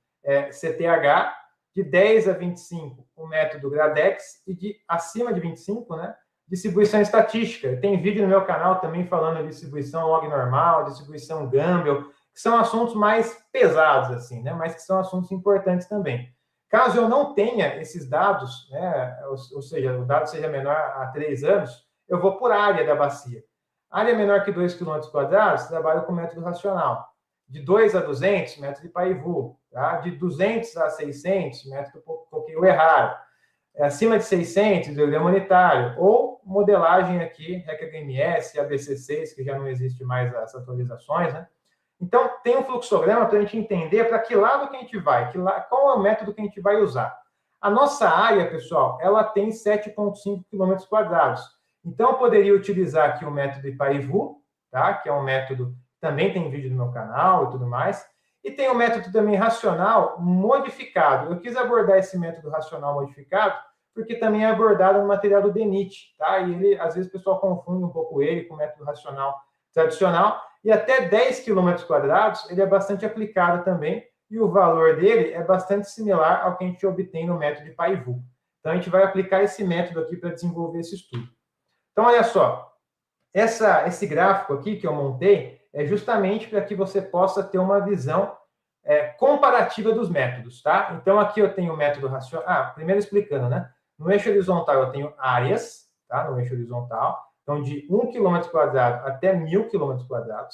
CTH de 10 a 25, o método Gradex, e de acima de 25, né, distribuição estatística. Tem vídeo no meu canal também falando de distribuição log normal, distribuição Gamble, que são assuntos mais pesados, assim, né, mas que são assuntos importantes também. Caso eu não tenha esses dados, né, ou seja, o dado seja menor a 3 anos, eu vou por área da bacia. Área menor que 2 km², trabalho com método racional. De 2 a 200, método de Paivu. Tá? De 200 a 600, método pouquinho errado. Acima de 600, eu leio monetário. Ou modelagem aqui, REC-HMS, ABC6, que já não existe mais as atualizações, né? Então, tem um fluxograma para a gente entender para que lado que a gente vai, qual é o método que a gente vai usar. A nossa área, pessoal, ela tem 7,5 km². Então, eu poderia utilizar aqui o método Ipaivu, tá? Que é um método, também tem vídeo no meu canal e tudo mais. E tem o método também racional modificado. Eu quis abordar esse método racional modificado porque também é abordado no material do DENIT, tá? E ele, às vezes o pessoal confunde um pouco ele com o método racional tradicional. E até 10 km², ele é bastante aplicado também, e o valor dele é bastante similar ao que a gente obtém no método de Paivu. Então, a gente vai aplicar esse método aqui para desenvolver esse estudo. Então, olha só, esse gráfico aqui que eu montei é justamente para que você possa ter uma visão comparativa dos métodos, tá? Então, aqui eu tenho o método racional. Primeiro explicando, né? No eixo horizontal eu tenho áreas, tá? No eixo horizontal. Então, de 1 km² até 1.000 km².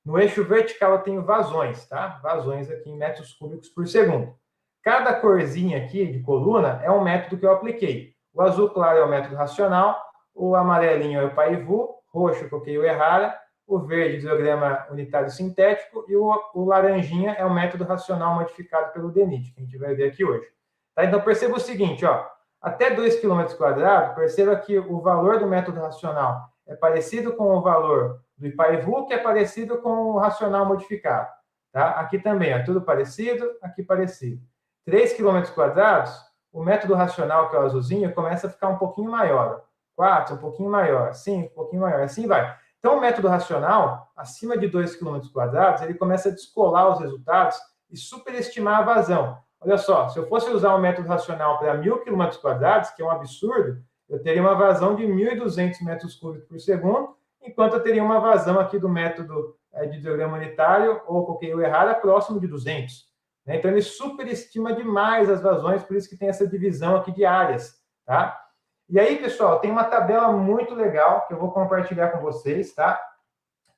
No eixo vertical eu tenho vazões, tá? Vazões aqui em metros cúbicos por segundo. Cada corzinha aqui de coluna é um método que eu apliquei. O azul claro é o método racional, o amarelinho é o Paivu, roxo eu coloquei o Errara, o verde, hidrograma unitário sintético, e o laranjinha é o método racional modificado pelo DENIT, que a gente vai ver aqui hoje. Tá? Então, perceba o seguinte, ó, até 2 km², perceba que o valor do método racional é parecido com o valor do Ipaivu, que é parecido com o racional modificado. Tá? Aqui também, ó, tudo parecido, aqui parecido. 3 km², o método racional, que é o azulzinho, começa a ficar um pouquinho maior. 4, um pouquinho maior. 5, um pouquinho maior. Assim vai. Então, o método racional, acima de 2 km², ele começa a descolar os resultados e superestimar a vazão. Olha só, se eu fosse usar o método racional para 1.000 km², que é um absurdo, eu teria uma vazão de 1.200 metros cúbicos por segundo, enquanto eu teria uma vazão aqui do método de hidrograma unitário, ou coloquei o Errara, próximo de 200. Então, ele superestima demais as vazões, por isso que tem essa divisão aqui de áreas, tá? E aí, pessoal, tem uma tabela muito legal que eu vou compartilhar com vocês, tá?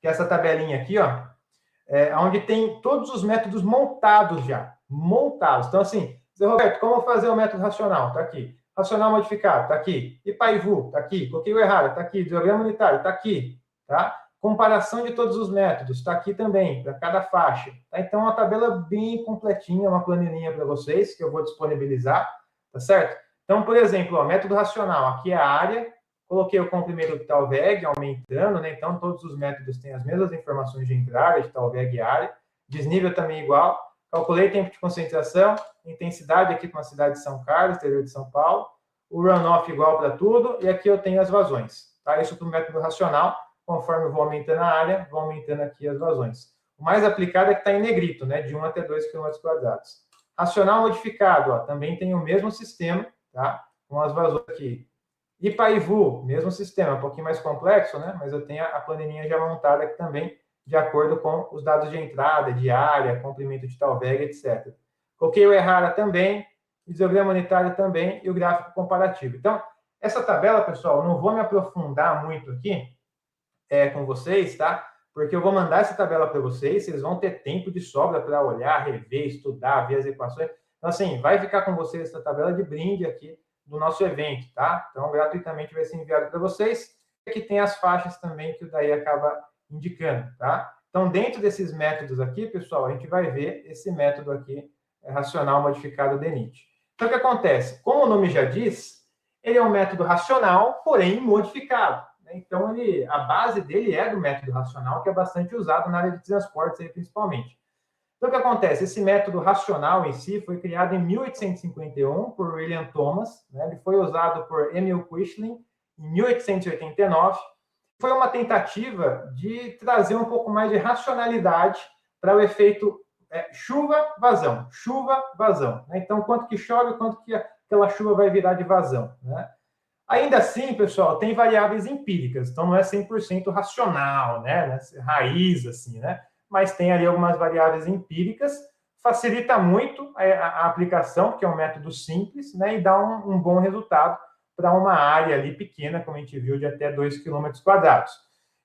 Que é essa tabelinha aqui, ó, onde tem todos os métodos montados já. Montados. Então, assim, Zé Roberto, como fazer o método racional? Tá aqui. Racional modificado, tá aqui. Ipaivu, tá aqui. Coloquei o Errara, tá aqui. Hidrograma unitário, tá aqui. Tá? Comparação de todos os métodos, tá aqui também, para cada faixa. Tá? Então, uma tabela bem completinha, uma planilhinha para vocês, que eu vou disponibilizar, tá certo? Então, por exemplo, ó, método racional, aqui é a área, coloquei o comprimento de tal VEG aumentando, né? Então, todos os métodos têm as mesmas informações de entrada, de tal VEG e área. Desnível também igual. Calculei tempo de concentração, intensidade aqui com a cidade de São Carlos, interior de São Paulo. O runoff igual para tudo. E aqui eu tenho as vazões. Tá? Isso para o método racional. Conforme eu vou aumentando a área, vou aumentando aqui as vazões. O mais aplicado é que está em negrito, né? De 1 até 2 km². Racional modificado, ó, também tem o mesmo sistema, tá? Com as vazões aqui. Ipaivu, mesmo sistema, um pouquinho mais complexo, né? Mas eu tenho a planilhinha já montada aqui também, de acordo com os dados de entrada, de área, comprimento de tal VEG, etc. Coloquei o Errara também, hidrograma unitário também e o gráfico comparativo. Então, essa tabela, pessoal, eu não vou me aprofundar muito aqui com vocês, tá? Porque eu vou mandar essa tabela para vocês, vocês vão ter tempo de sobra para olhar, rever, estudar, ver as equações. Então, assim, vai ficar com vocês essa tabela de brinde aqui do nosso evento, tá? Então, gratuitamente vai ser enviado para vocês. Aqui tem as faixas também que o Daí acaba indicando, tá? Então, dentro desses métodos aqui, pessoal, a gente vai ver esse método aqui, racional modificado DENIT. Então, o que acontece? Como o nome já diz, ele é um método racional, porém modificado. Então, a base dele é do método racional, que é bastante usado na área de transportes, aí, principalmente. Então, o que acontece? Esse método racional em si foi criado em 1851 por William Thomas, né? Ele foi usado por Emil Quisling em 1889. Foi uma tentativa de trazer um pouco mais de racionalidade para o efeito chuva-vazão. Chuva-vazão. Né? Então, quanto que chove, quanto que aquela chuva vai virar de vazão. Né? Ainda assim, pessoal, tem variáveis empíricas, então não é 100% racional, né? Raiz, assim, né? Mas tem ali algumas variáveis empíricas, facilita muito a aplicação, porque é um método simples, né? E dá um bom resultado para uma área ali pequena, como a gente viu, de até 2 km².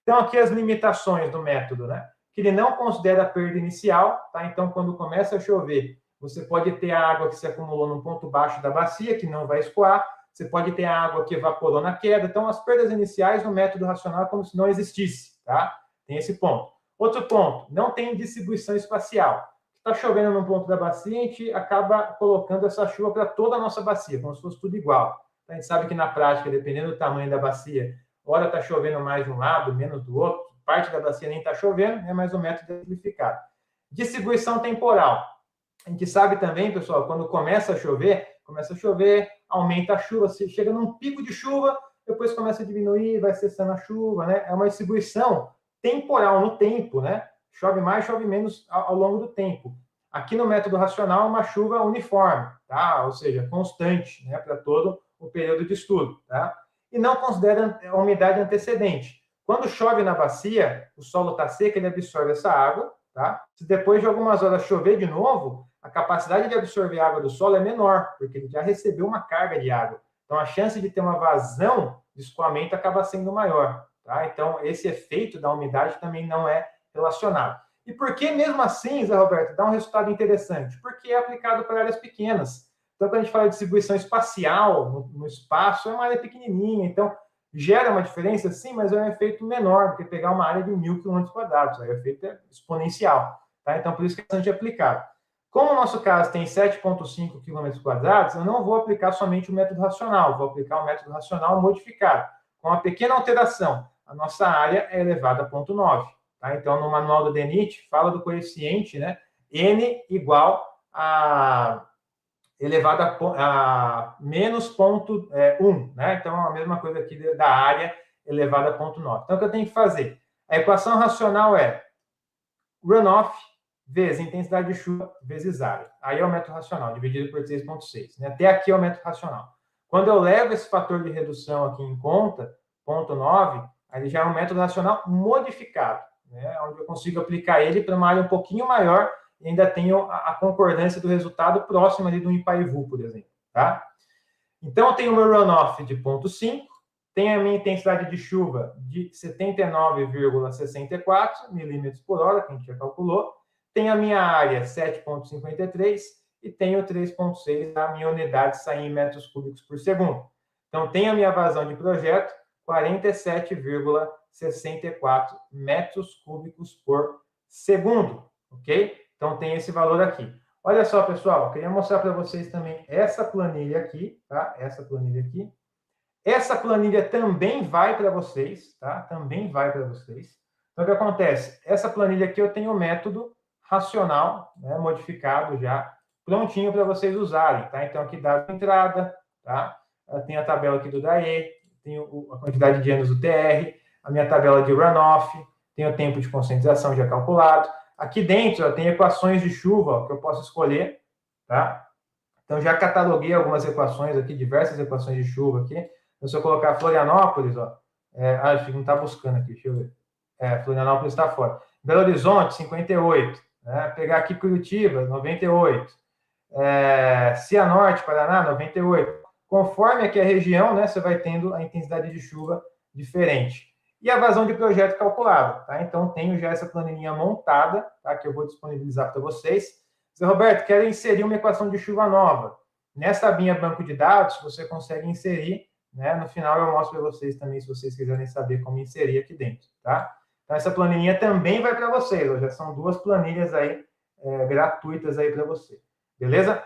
Então, aqui as limitações do método, né? Que ele não considera a perda inicial, tá? Então, quando começa a chover, você pode ter a água que se acumulou no ponto baixo da bacia, que não vai escoar, você pode ter a água que evaporou na queda. Então, as perdas iniciais no método racional é como se não existisse, tá? Tem esse ponto. Outro ponto, não tem distribuição espacial. Está chovendo num ponto da bacia, a gente acaba colocando essa chuva para toda a nossa bacia, como se fosse tudo igual. A gente sabe que na prática, dependendo do tamanho da bacia, hora está chovendo mais de um lado, menos do outro, parte da bacia nem está chovendo, mas o método é simplificado. Distribuição temporal. A gente sabe também, pessoal, quando começa a chover, aumenta a chuva, chega num pico de chuva, depois começa a diminuir, vai cessando a chuva, né? É uma distribuição temporal no tempo, né? Chove mais, chove menos ao longo do tempo. Aqui no método racional, uma chuva uniforme, tá? Ou seja, constante, né? Para todo o período de estudo, tá? E não considera a umidade antecedente. Quando chove na bacia, o solo está seco, ele absorve essa água, tá? Se depois de algumas horas chover de novo, a capacidade de absorver a água do solo é menor, porque ele já recebeu uma carga de água. Então, a chance de ter uma vazão de escoamento acaba sendo maior, tá? Então, esse efeito da umidade também não é relacionado. E por que, mesmo assim, Zé Roberto, dá um resultado interessante? Porque é aplicado para áreas pequenas. Então, quando a gente fala de distribuição espacial no espaço, é uma área pequenininha. Então, gera uma diferença, sim, mas é um efeito menor do que pegar uma área de 1.000 km². Aí o efeito é exponencial. Tá? Então, por isso que é bastante aplicado. Como o nosso caso tem 7,5 km², eu não vou aplicar somente o método racional, vou aplicar o método racional modificado. Com uma pequena alteração, a nossa área é elevada a 0,9. Tá? Então, no manual do DENIT, fala do coeficiente, né? N igual a elevado a menos 0,1, né? Então, a mesma coisa aqui da área elevada a 0,9. Então, o que eu tenho que fazer? A equação racional é runoff vezes intensidade de chuva vezes área. Aí é o método racional, dividido por 6,6. Né? Até aqui é o método racional. Quando eu levo esse fator de redução aqui em conta, 0,9, aí já é um método racional modificado, né? Onde eu consigo aplicar ele para uma área um pouquinho maior e ainda tenho a concordância do resultado próximo ali do Itaipu, por exemplo. Tá? Então, eu tenho o meu runoff de 0,5, tenho a minha intensidade de chuva de 79,64 milímetros por hora, que a gente já calculou, tenho a minha área 7,53 e tenho 3,6 a minha unidade sair em metros cúbicos por segundo. Então, tenho a minha vazão de projeto 47,64 metros cúbicos por segundo, ok? Então, tem esse valor aqui. Olha só, pessoal, eu queria mostrar para vocês também essa planilha aqui, tá? Essa planilha aqui. Essa planilha também vai para vocês, tá? Também vai para vocês. Então, o que acontece? Essa planilha aqui eu tenho o método racional, né, modificado já, prontinho para vocês usarem, tá? Então, aqui dado de entrada, tá? Tem a tabela aqui do DAE, tenho a quantidade de anos do TR, a minha tabela de runoff, tenho o tempo de concentração já calculado. Aqui dentro, ó, tem equações de chuva, ó, que eu posso escolher, tá? Então, já cataloguei algumas equações aqui, diversas equações de chuva aqui. Então, se eu colocar Florianópolis, ó, acho que não está buscando aqui, deixa eu ver. Florianópolis está fora. Belo Horizonte, 58. Né? Pegar aqui Curitiba, 98. Cianorte, Paraná, 98. Conforme aqui a região, né, você vai tendo a intensidade de chuva diferente. E a vazão de projeto calculada, tá? Então, tenho já essa planilhinha montada, tá? Que eu vou disponibilizar para vocês. Zé Roberto, quero inserir uma equação de chuva nova. Nessa abinha banco de dados, você consegue inserir, né? No final eu mostro para vocês também, se vocês quiserem saber como inserir aqui dentro, tá? Então, essa planilhinha também vai para vocês. Ó, já são 2 planilhas aí, gratuitas aí para você. Beleza?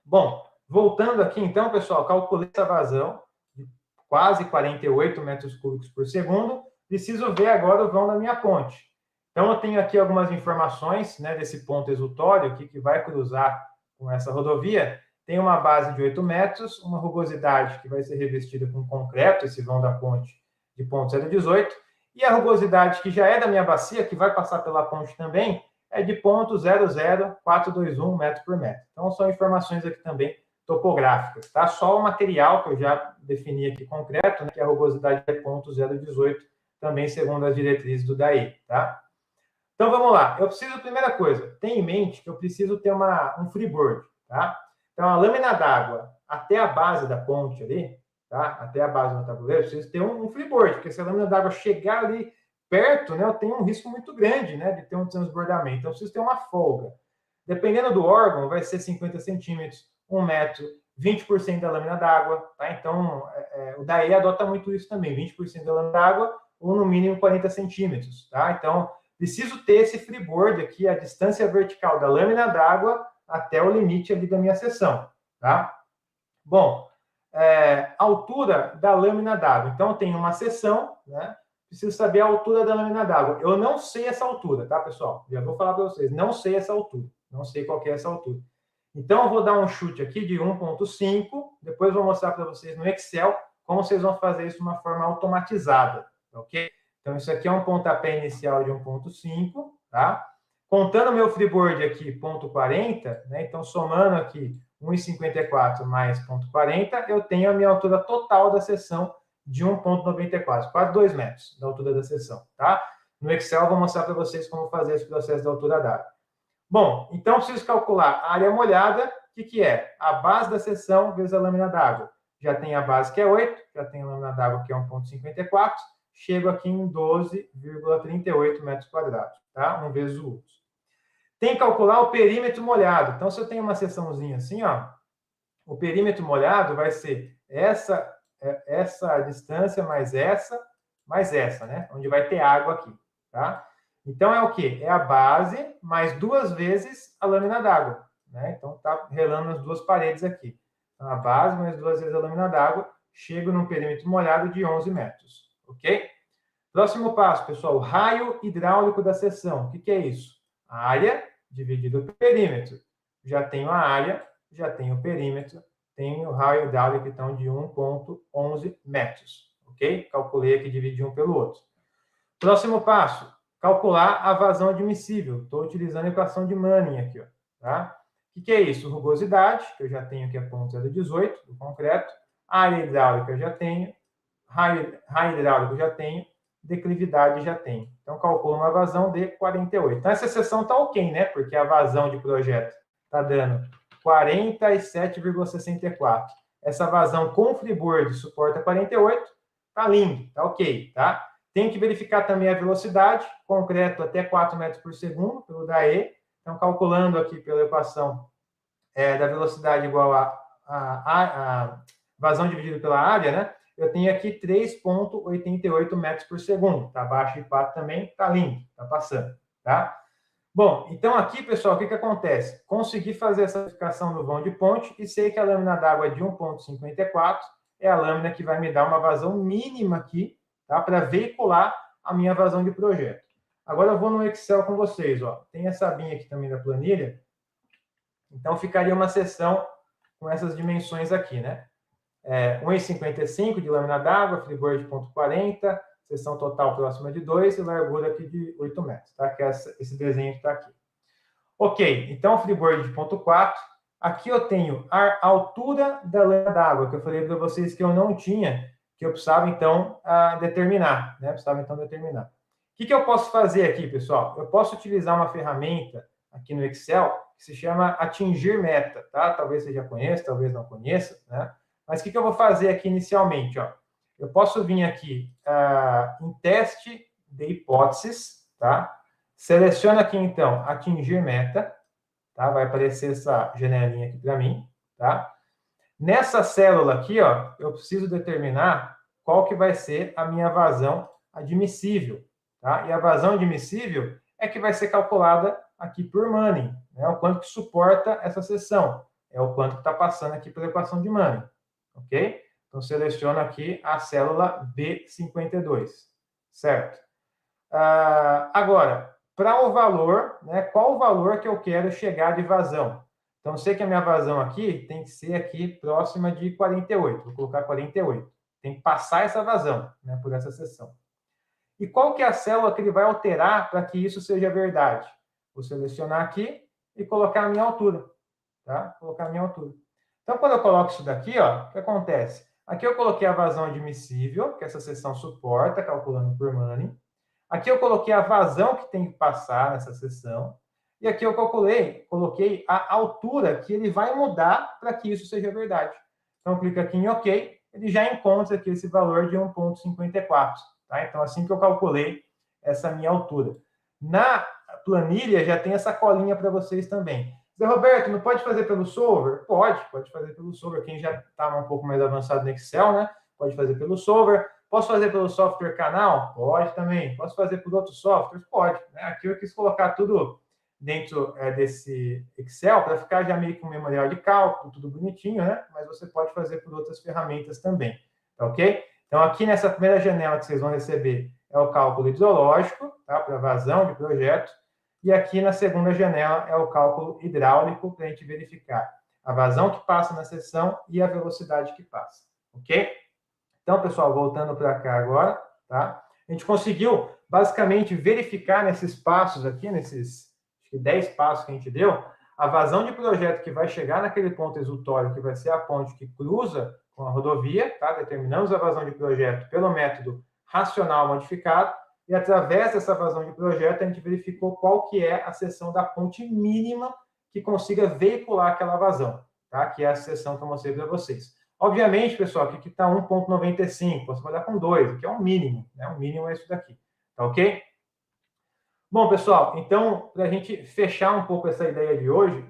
Bom, voltando aqui, então, pessoal, calculei essa vazão de quase 48 metros cúbicos por segundo. Preciso ver agora o vão da minha ponte. Então, eu tenho aqui algumas informações, né, desse ponto exutório aqui que vai cruzar com essa rodovia. Tem uma base de 8 metros, uma rugosidade que vai ser revestida com concreto, esse vão da ponte de 0,018, e a rugosidade que já é da minha bacia, que vai passar pela ponte também, é de 0,00421 metro por metro. Então, são informações aqui também topográficas, tá? Só o material que eu já defini aqui concreto, né, que a rugosidade é 0,018, também segundo as diretrizes do DAE, tá? Então, vamos lá. Eu preciso, primeira coisa, tenha em mente que eu preciso ter um freeboard, tá? Então, a lâmina d'água até a base da ponte ali, tá? Até a base do tabuleiro, eu preciso ter um freeboard, porque se a lâmina d'água chegar ali perto, né, eu tenho um risco muito grande, né, de ter um transbordamento. Então, eu preciso ter uma folga. Dependendo do órgão, vai ser 50 centímetros, 1 metro, 20% da lâmina d'água, tá? Então, o DAE adota muito isso também, 20% da lâmina d'água ou, no mínimo, 40 centímetros, tá? Então, preciso ter esse freeboard aqui, a distância vertical da lâmina d'água até o limite ali da minha seção, tá? Bom, altura da lâmina d'água. Então, eu tenho uma seção, né? Preciso saber a altura da lâmina d'água. Eu não sei essa altura, tá, pessoal? Já vou falar para vocês. Não sei essa altura. Não sei qual que é essa altura. Então, eu vou dar um chute aqui de 1,5. Depois, vou mostrar para vocês no Excel como vocês vão fazer isso de uma forma automatizada, ok? Então, isso aqui é um pontapé inicial de 1,5, tá? Contando meu freeboard aqui, 0,40, né? Então, somando aqui 1,54 mais 0,40, eu tenho a minha altura total da seção de 1,94, quase 2 metros da altura da seção, tá? No Excel eu vou mostrar para vocês como fazer esse processo da altura d'água. Bom, então eu preciso calcular a área molhada, que é a base da seção vezes a lâmina d'água. Já tem a base que é 8, já tem a lâmina d'água que é 1,54, chego aqui em 12,38 metros quadrados, tá? Um vezes o uso. Tem que calcular o perímetro molhado. Então, se eu tenho uma seçãozinha assim, ó, o perímetro molhado vai ser essa distância mais essa, né? Onde vai ter água aqui, tá? Então, é o quê? É a base mais 2 vezes a lâmina d'água, né? Então, tá relando nas duas paredes aqui. Então, a base mais 2 vezes a lâmina d'água, chego num perímetro molhado de 11 metros, ok? Próximo passo, pessoal, o raio hidráulico da seção. O que é isso? A área dividido pelo perímetro. Já tenho a área, já tenho o perímetro, tenho o raio hidráulico, então, de 1,11 metros, ok? Calculei aqui, dividi um pelo outro. Próximo passo, calcular a vazão admissível. Estou utilizando a equação de Manning aqui, ó, tá? O que é isso? Rugosidade, que eu já tenho aqui a 0,018 do concreto. Área hidráulica já tenho. Raio hidráulico já tenho. Declividade já tenho. Então, calculo uma vazão de 48. Então, essa seção está ok, né? Porque a vazão de projeto está dando 47,64. Essa vazão com freeboard suporta 48. Tá lindo, tá ok, tá? Tem que verificar também a velocidade. Concreto até 4 metros por segundo, pelo DAE. Então, calculando aqui pela equação da velocidade igual a vazão dividido pela área, né? Eu tenho aqui 3,88 metros por segundo. Tá abaixo de 4 também, tá lindo, tá passando, tá? Bom, então aqui, pessoal, o que acontece? Consegui fazer essa verificação do vão de ponte e sei que a lâmina d'água de 1,54 é a lâmina que vai me dar uma vazão mínima aqui, tá? Para veicular a minha vazão de projeto. Agora eu vou no Excel com vocês, ó. Tem essa abinha aqui também da planilha. Então ficaria uma seção com essas dimensões aqui, né? 1,55 de lâmina d'água, freeboard de 0,40, seção total próxima de 2 e largura aqui de 8 metros, tá? Que é esse desenho que está aqui. Ok, então freeboard de 0,4. Aqui eu tenho a altura da lâmina d'água, que eu falei para vocês que eu não tinha, que eu precisava, então, determinar, né? O que eu posso fazer aqui, pessoal? Eu posso utilizar uma ferramenta aqui no Excel que se chama Atingir Meta, tá? Talvez você já conheça, talvez não conheça, né? Mas o que eu vou fazer aqui inicialmente, ó? Eu posso vir aqui em teste de hipóteses, tá? Seleciono aqui, então, atingir meta, tá? Vai aparecer essa janelinha aqui para mim, tá? Nessa célula aqui, ó, eu preciso determinar qual que vai ser a minha vazão admissível, tá? E a vazão admissível é que vai ser calculada aqui por Manning, né? O quanto que suporta essa seção, é o quanto que está passando aqui pela equação de Manning, ok? Então, seleciono aqui a célula B52, certo? Agora, para o valor, né, qual o valor que eu quero chegar de vazão? Então, sei que a minha vazão aqui tem que ser aqui próxima de 48. Vou colocar 48. Tem que passar essa vazão, né, por essa seção. E qual que é a célula que ele vai alterar para que isso seja verdade? Vou selecionar aqui e colocar a minha altura, tá? Colocar a minha altura. Então, quando eu coloco isso daqui, ó, o que acontece? Aqui eu coloquei a vazão admissível, que essa seção suporta, calculando por Manning. Aqui eu coloquei a vazão que tem que passar nessa seção. E aqui eu coloquei a altura que ele vai mudar para que isso seja verdade. Então, clico aqui em OK, ele já encontra aqui esse valor de 1,54. Tá? Então, assim que eu calculei essa minha altura. Na planilha já tem essa colinha para vocês também. Zé Roberto, não pode fazer pelo solver? Pode fazer pelo solver. Quem já está um pouco mais avançado no Excel, né? Pode fazer pelo solver. Posso fazer pelo software canal? Pode também. Posso fazer por outros softwares? Pode. Né? Aqui eu quis colocar tudo dentro desse Excel para ficar já meio que um memorial de cálculo, tudo bonitinho, né? Mas você pode fazer por outras ferramentas também. Tá ok? Então, aqui nessa primeira janela que vocês vão receber é o cálculo hidrológico, tá? Para vazão de projeto. E aqui na segunda janela é o cálculo hidráulico para a gente verificar a vazão que passa na seção e a velocidade que passa, ok? Então, pessoal, voltando para cá agora, tá? A gente conseguiu, basicamente, verificar nesses passos aqui, nesses 10 passos que a gente deu, a vazão de projeto que vai chegar naquele ponto exultório, que vai ser a ponte que cruza com a rodovia, tá? Determinamos a vazão de projeto pelo método racional modificado, e através dessa vazão de projeto, a gente verificou qual que é a seção da ponte mínima que consiga veicular aquela vazão, tá? Que é a seção que eu mostrei para vocês. Obviamente, pessoal, aqui está 1,95, posso trabalhar com 2, que é um mínimo, né? O mínimo é isso daqui, tá ok? Bom, pessoal, então, para a gente fechar um pouco essa ideia de hoje,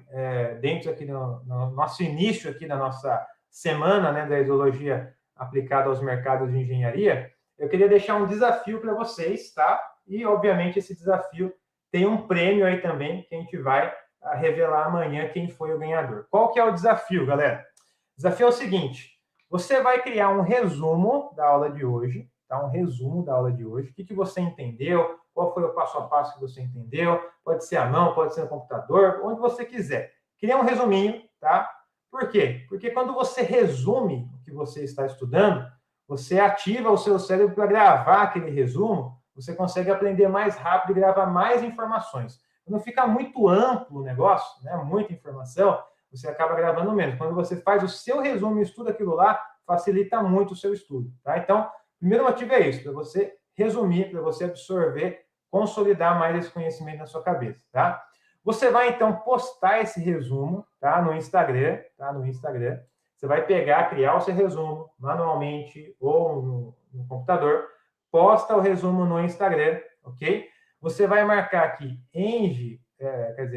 dentro aqui no nosso início aqui da nossa semana, né, da hidrologia aplicada aos mercados de engenharia, eu queria deixar um desafio para vocês, tá? E, obviamente, esse desafio tem um prêmio aí também, que a gente vai revelar amanhã quem foi o ganhador. Qual que é o desafio, galera? O desafio é o seguinte, você vai criar um resumo da aula de hoje, tá? Um resumo da aula de hoje, o que você entendeu, qual foi o passo a passo que você entendeu, pode ser à mão, pode ser no computador, onde você quiser. Cria um resuminho, tá? Por quê? Porque quando você resume o que você está estudando, você ativa o seu cérebro para gravar aquele resumo, você consegue aprender mais rápido e gravar mais informações. Quando fica muito amplo o negócio, né, muita informação, você acaba gravando menos. Quando você faz o seu resumo e estuda aquilo lá, facilita muito o seu estudo, tá? Então, o primeiro motivo é isso, para você resumir, para você absorver, consolidar mais esse conhecimento na sua cabeça, tá? Você vai, então, postar esse resumo, tá? No Instagram, tá? No Instagram. Você vai pegar, criar o seu resumo manualmente ou no computador, posta o resumo no Instagram, ok? Você vai marcar aqui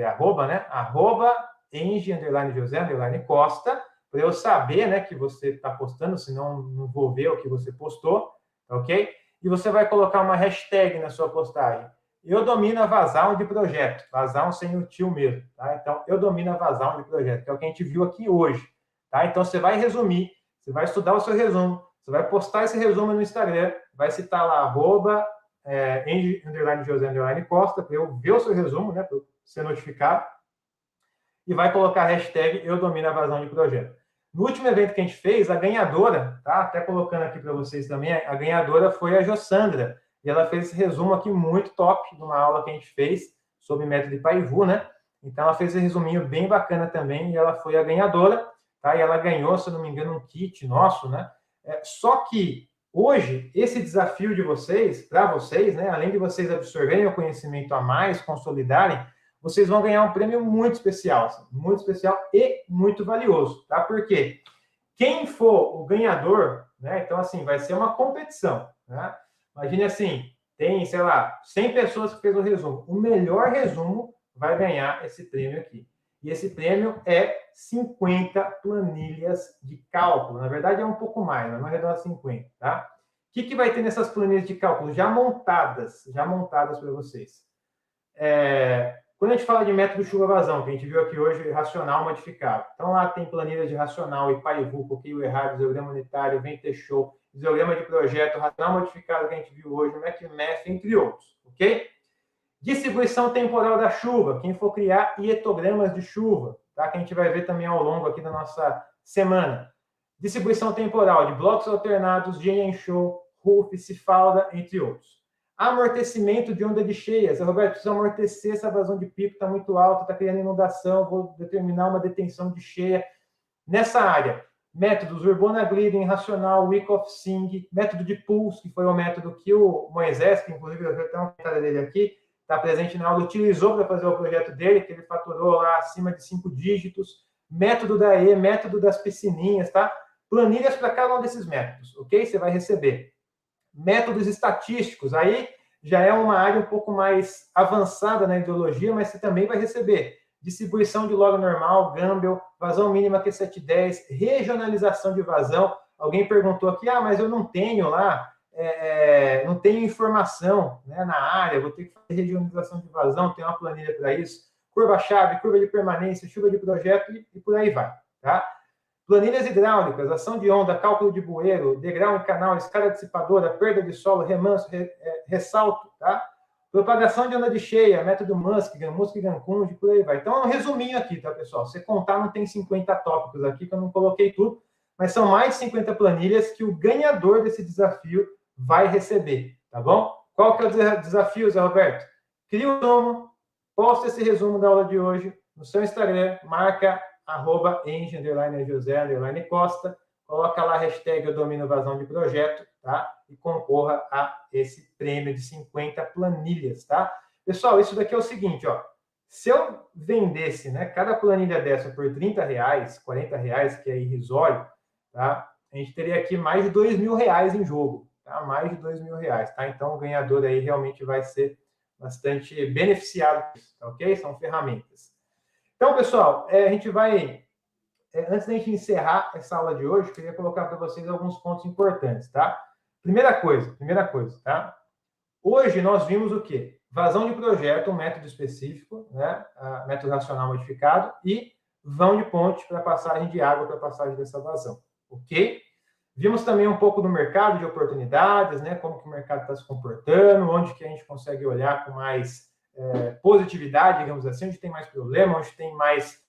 arroba, né? @Enge_José_Costa, para eu saber, né, que você está postando, senão não vou ver o que você postou, ok? E você vai colocar uma hashtag na sua postagem. Eu domino a vazão de projeto. Vazão sem o tio mesmo, tá? Então, eu domino a vazão de projeto, que é o que a gente viu aqui hoje, tá? Então, você vai resumir, você vai estudar o seu resumo, você vai postar esse resumo no Instagram, vai citar lá, @Enge_José_Costa, para eu ver o seu resumo, né, para eu ser notificado, e vai colocar a hashtag eu domino a vazão de projeto. No último evento que a gente fez, a ganhadora, tá? Até colocando aqui para vocês também, a ganhadora foi a Jossandra, e ela fez esse resumo aqui muito top, de uma aula que a gente fez sobre método de Paivu, né? Então, ela fez esse resuminho bem bacana também, e ela foi a ganhadora, tá? E ela ganhou, se eu não me engano, um kit nosso, né? Só que, hoje, esse desafio de vocês, para vocês, né? Além de vocês absorverem o conhecimento a mais, consolidarem, vocês vão ganhar um prêmio muito especial e muito valioso, tá? Porque quem for o ganhador, né? Então, assim, vai ser uma competição, né? Imagine assim, tem, sei lá, 100 pessoas que fez o resumo. O melhor resumo vai ganhar esse prêmio aqui. E esse prêmio é 50 planilhas de cálculo. Na verdade, é um pouco mais, mas não arredonda 50, tá? O que vai ter nessas planilhas de cálculo já montadas para vocês? Quando a gente fala de método chuva-vazão, que a gente viu aqui hoje, racional modificado. Então, lá tem planilhas de racional, Ipaivu, Coqueio Errado, isograma unitário, Ventechou, isograma de projeto, racional modificado que a gente viu hoje, MacMath, entre outros, ok? Distribuição temporal da chuva, quem for criar hietogramas de chuva, tá? Que a gente vai ver também ao longo aqui da nossa semana. Distribuição temporal de blocos alternados, Genenshow, Ruf, Cifalda, entre outros. Amortecimento de onda de cheias. Roberto, precisa amortecer essa vazão de pico, está muito alta, está criando inundação, vou determinar uma detenção de cheia. Nessa área, métodos Urbana-Glidden, Racional, Wyckoff-Singh, método de Pulse, que foi o método que o Moisés, que inclusive eu vi até uma comentário dele aqui, está presente na aula, utilizou para fazer o projeto dele, que ele faturou lá acima de 5 dígitos. Método da E, método das piscininhas, tá? Planilhas para cada um desses métodos, ok? Você vai receber. Métodos estatísticos, aí já é uma área um pouco mais avançada na hidrologia, mas você também vai receber distribuição de log normal, Gamble, vazão mínima Q710, regionalização de vazão. Alguém perguntou aqui, mas eu não tenho lá, não tenho informação, né, na área, vou ter que fazer regionalização de vazão, tem uma planilha para isso. Curva-chave, curva de permanência, chuva de projeto e por aí vai, tá? Planilhas hidráulicas, ação de onda, cálculo de bueiro, degrau em canal, escada dissipadora, perda de solo, remanso, ressalto, tá? Propagação de onda de cheia, método Muskinghan-Kunde, por aí vai. Então, é um resuminho aqui, tá, pessoal? Se contar, não tem 50 tópicos aqui, que eu não coloquei tudo, mas são mais de 50 planilhas que o ganhador desse desafio vai receber, tá bom? Qual que é o desafio, Zé Roberto? Cria um resumo, posta esse resumo da aula de hoje no seu Instagram, marca @Enge_José_Costa, coloca lá a hashtag Eu Domino Vazão de Projeto, tá? E concorra a esse prêmio de 50 planilhas, tá? Pessoal, isso daqui é o seguinte, ó. Se eu vendesse, né, cada planilha dessa por R$30, R$40, que é irrisório, tá? A gente teria aqui mais de R$2.000 em jogo, tá? Mais de R$2.000, tá? Então, o ganhador aí realmente vai ser bastante beneficiado, tá ok? São ferramentas. Então, pessoal, a gente vai... antes da gente encerrar essa aula de hoje, eu queria colocar para vocês alguns pontos importantes, tá? Primeira coisa, tá? Hoje nós vimos o quê? Vazão de projeto, um método específico, né? Método racional modificado, e vão de ponte para passagem de água para passagem dessa vazão, ok? Vimos também um pouco do mercado de oportunidades, né? Como que o mercado está se comportando, onde que a gente consegue olhar com mais positividade, digamos assim, onde tem mais problema, onde tem mais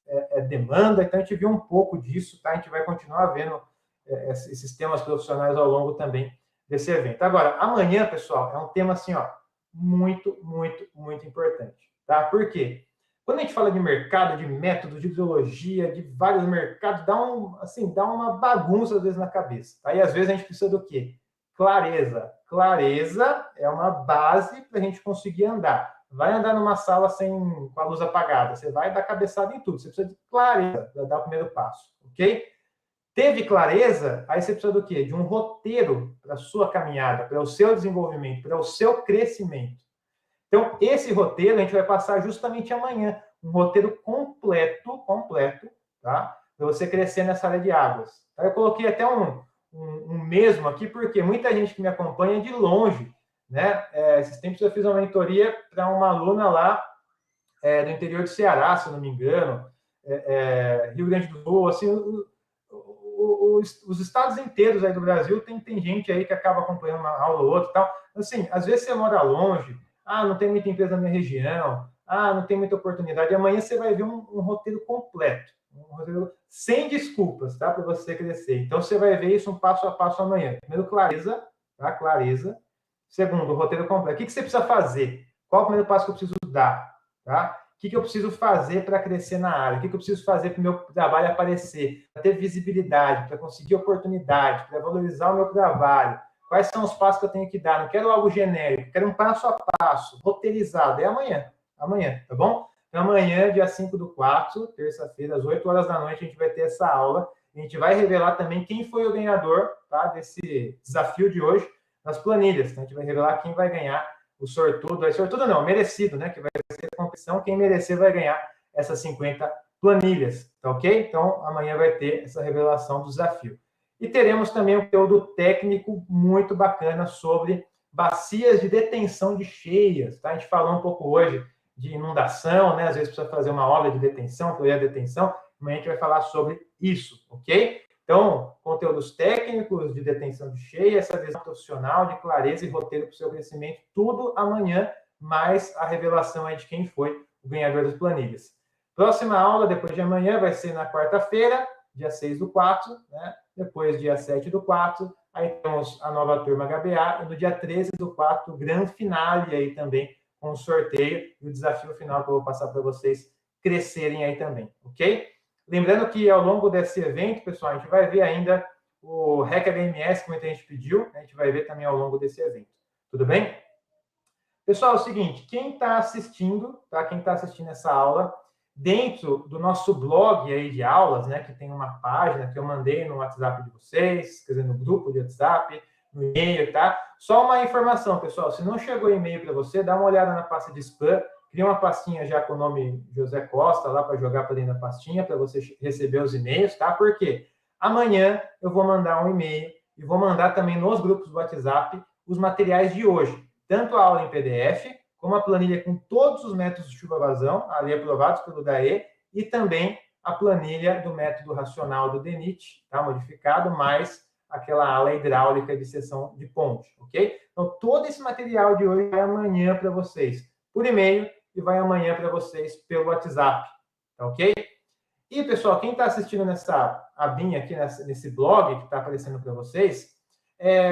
demanda. Então, a gente viu um pouco disso, tá? A gente vai continuar vendo esses temas profissionais ao longo também desse evento. Agora, amanhã, pessoal, é um tema assim, ó, muito, muito, muito importante, tá? Por quê? Quando a gente fala de mercado, de método, de ideologia, de vários mercados, dá uma bagunça às vezes na cabeça, tá? E às vezes a gente precisa do quê? Clareza. Clareza é uma base para a gente conseguir andar. Vai andar numa sala com a luz apagada, você vai dar cabeçada em tudo. Você precisa de clareza para dar o primeiro passo, ok? Teve clareza, aí você precisa do quê? De um roteiro para a sua caminhada, para o seu desenvolvimento, para o seu crescimento. Então, esse roteiro a gente vai passar justamente amanhã. Um roteiro completo, tá? Para você crescer nessa área de águas. Eu coloquei até um mesmo aqui, porque muita gente que me acompanha é de longe, né? Esses tempos eu fiz uma mentoria para uma aluna lá do interior do Ceará, se eu não me engano, Rio Grande do Sul, assim, os estados inteiros aí do Brasil tem gente aí que acaba acompanhando uma aula ou outra e tal. Assim, às vezes você mora longe, não tem muita empresa na minha região, não tem muita oportunidade. E amanhã você vai ver um roteiro completo, um roteiro sem desculpas, tá? Para você crescer. Então, você vai ver isso um passo a passo amanhã. Primeiro, clareza, tá? Clareza. Segundo, roteiro completo. O que você precisa fazer? Qual o primeiro passo que eu preciso dar? Tá? O que eu preciso fazer para crescer na área? O que eu preciso fazer para o meu trabalho aparecer? Para ter visibilidade, para conseguir oportunidade, para valorizar o meu trabalho. Quais são os passos que eu tenho que dar? Não quero algo genérico, quero um passo a passo, roteirizado. É amanhã, tá bom? Então, amanhã, dia 5/4, terça-feira, às 8 horas da noite, a gente vai ter essa aula. A gente vai revelar também quem foi o ganhador, tá, desse desafio de hoje nas planilhas. Então, a gente vai revelar quem vai ganhar o sortudo. Sortudo não, merecido, né? Que vai ser a competição. Quem merecer vai ganhar essas 50 planilhas, tá ok? Então, amanhã vai ter essa revelação do desafio. E teremos também um conteúdo técnico muito bacana sobre bacias de detenção de cheias, tá? A gente falou um pouco hoje de inundação, né? Às vezes precisa fazer uma obra de detenção, projeto de detenção. Amanhã a gente vai falar sobre isso, ok? Então, conteúdos técnicos de detenção de cheia, essa visão profissional de clareza e roteiro para o seu crescimento, tudo amanhã, mais a revelação aí de quem foi o ganhador das planilhas. Próxima aula, depois de amanhã, vai ser na quarta-feira, dia 6/4, né? Depois, dia 7/4, aí temos a nova turma HBA, e no dia 13/4, o grande finale aí também, com o sorteio e o desafio final que eu vou passar para vocês crescerem aí também, ok? Lembrando que ao longo desse evento, pessoal, a gente vai ver ainda o REC HMS, que muita gente pediu, a gente vai ver também ao longo desse evento. Tudo bem? Pessoal, é o seguinte, quem está assistindo, tá? Quem está assistindo essa aula, dentro do nosso blog aí de aulas, né, que tem uma página que eu mandei no WhatsApp de vocês, quer dizer, no grupo de WhatsApp, no e-mail, tá? Só uma informação, pessoal, se não chegou e-mail para você, dá uma olhada na pasta de spam, cria uma pastinha já com o nome José Costa lá para jogar para dentro da pastinha, para você receber os e-mails, tá? Por quê? Amanhã eu vou mandar um e-mail e vou mandar também nos grupos do WhatsApp os materiais de hoje, tanto a aula em PDF, como a planilha com todos os métodos de chuva-vazão, ali aprovados pelo DAE, e também a planilha do método racional do DENIT, tá? Modificado, mais aquela ala hidráulica de seção de ponte, ok? Então, todo esse material de hoje vai amanhã para vocês, por e-mail, e vai amanhã para vocês pelo WhatsApp, tá ok? E, pessoal, quem está assistindo nessa abinha aqui, nesse blog que está aparecendo para vocês,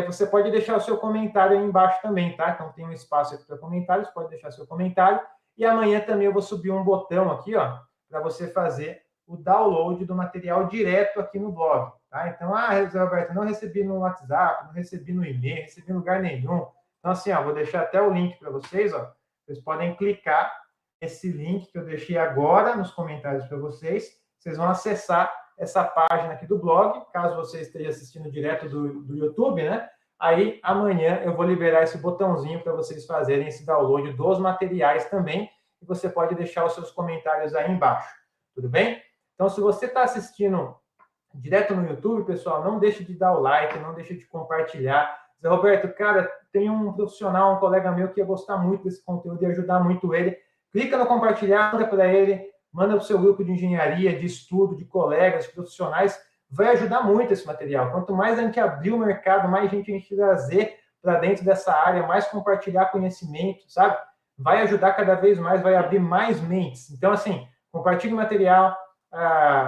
você pode deixar o seu comentário aí embaixo também, tá? Então, tem um espaço aqui para comentários, pode deixar seu comentário. E amanhã também eu vou subir um botão aqui, ó, para você fazer o download do material direto aqui no blog, tá? Então, José Roberto, não recebi no WhatsApp, não recebi no e-mail, recebi em lugar nenhum. Então, assim, ó, vou deixar até o link para vocês, ó. Vocês podem clicar nesse link que eu deixei agora nos comentários para vocês. Vocês vão acessar essa página aqui do blog, caso você esteja assistindo direto do YouTube, né? Aí, amanhã, eu vou liberar esse botãozinho para vocês fazerem esse download dos materiais também, e você pode deixar os seus comentários aí embaixo, tudo bem? Então, se você está assistindo direto no YouTube, pessoal, não deixe de dar o like, não deixe de compartilhar. Zé Roberto, cara, tem um profissional, um colega meu que ia gostar muito desse conteúdo e ajudar muito ele. Clica no compartilhar, manda para ele, manda para o seu grupo de engenharia, de estudo, de colegas, de profissionais. Vai ajudar muito esse material. Quanto mais a gente abrir o mercado, mais gente a gente trazer para dentro dessa área, mais compartilhar conhecimento, sabe? Vai ajudar cada vez mais, vai abrir mais mentes. Então, assim, compartilhe o material.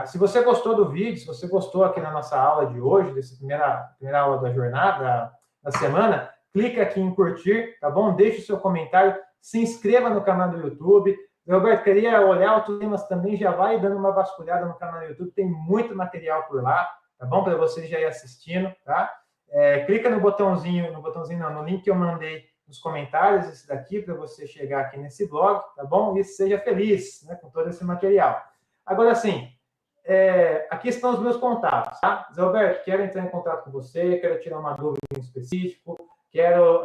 Se você gostou do vídeo, se você gostou aqui na nossa aula de hoje, dessa primeira aula da jornada, da semana, clica aqui em curtir, tá bom? Deixe o seu comentário, se inscreva no canal do YouTube. Roberto, queria olhar outros temas também, já vai dando uma vasculhada no canal do YouTube, tem muito material por lá, tá bom? Para você já ir assistindo, tá? Clica no botãozinho não, no link que eu mandei nos comentários, esse daqui, para você chegar aqui nesse blog, tá bom? E seja feliz, né, com todo esse material. Agora, sim, aqui estão os meus contatos, tá? Zé Roberto, quero entrar em contato com você, quero tirar uma dúvida em específico, quero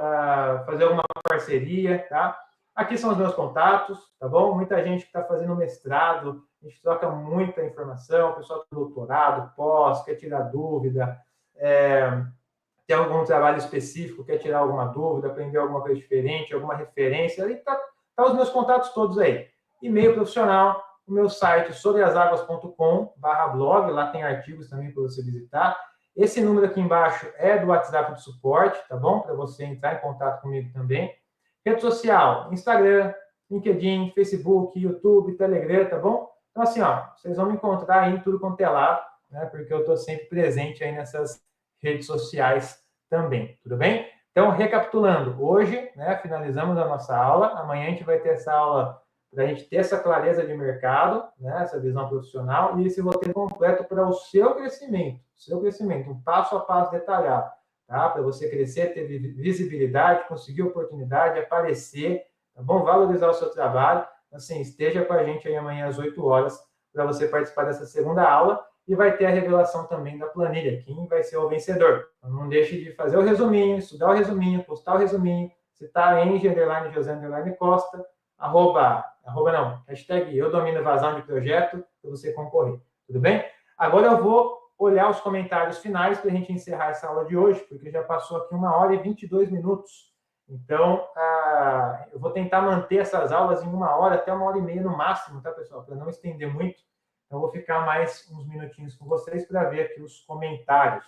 fazer alguma parceria, tá? Aqui são os meus contatos, tá bom? Muita gente que está fazendo mestrado, a gente troca muita informação, o pessoal tem doutorado, pós, quer tirar dúvida, tem algum trabalho específico, quer tirar alguma dúvida, aprender alguma coisa diferente, alguma referência, aí tá os meus contatos todos aí. E-mail profissional, o meu site sobreasaguas.com/blog, lá tem artigos também para você visitar. Esse número aqui embaixo é do WhatsApp de suporte, tá bom? Para você entrar em contato comigo também. Rede social, Instagram, LinkedIn, Facebook, YouTube, Telegram, tá bom? Então, assim, ó, vocês vão me encontrar aí em tudo quanto é lado, né? Porque eu estou sempre presente aí nessas redes sociais também, tudo bem? Então, recapitulando, hoje, né, finalizamos a nossa aula, amanhã a gente vai ter essa aula para a gente ter essa clareza de mercado, né, essa visão profissional e esse roteiro completo para o seu crescimento, um passo a passo detalhado, tá? Para você crescer, ter visibilidade, conseguir oportunidade, aparecer, tá bom? Valorizar o seu trabalho, assim, esteja com a gente aí amanhã às 8 horas para você participar dessa segunda aula e vai ter a revelação também da planilha, quem vai ser o vencedor. Então, não deixe de fazer o resuminho, estudar o resuminho, postar o resuminho, citar eng_José_Costa, hashtag eu domino vazão de projeto, para você concorrer, tudo bem? Agora eu vou olhar os comentários finais para a gente encerrar essa aula de hoje, porque já passou aqui 1 hora e 22 minutos. Então, eu vou tentar manter essas aulas em 1 hora até 1 hora e meia no máximo, tá, pessoal? Para não estender muito. Então, eu vou ficar mais uns minutinhos com vocês para ver aqui os comentários,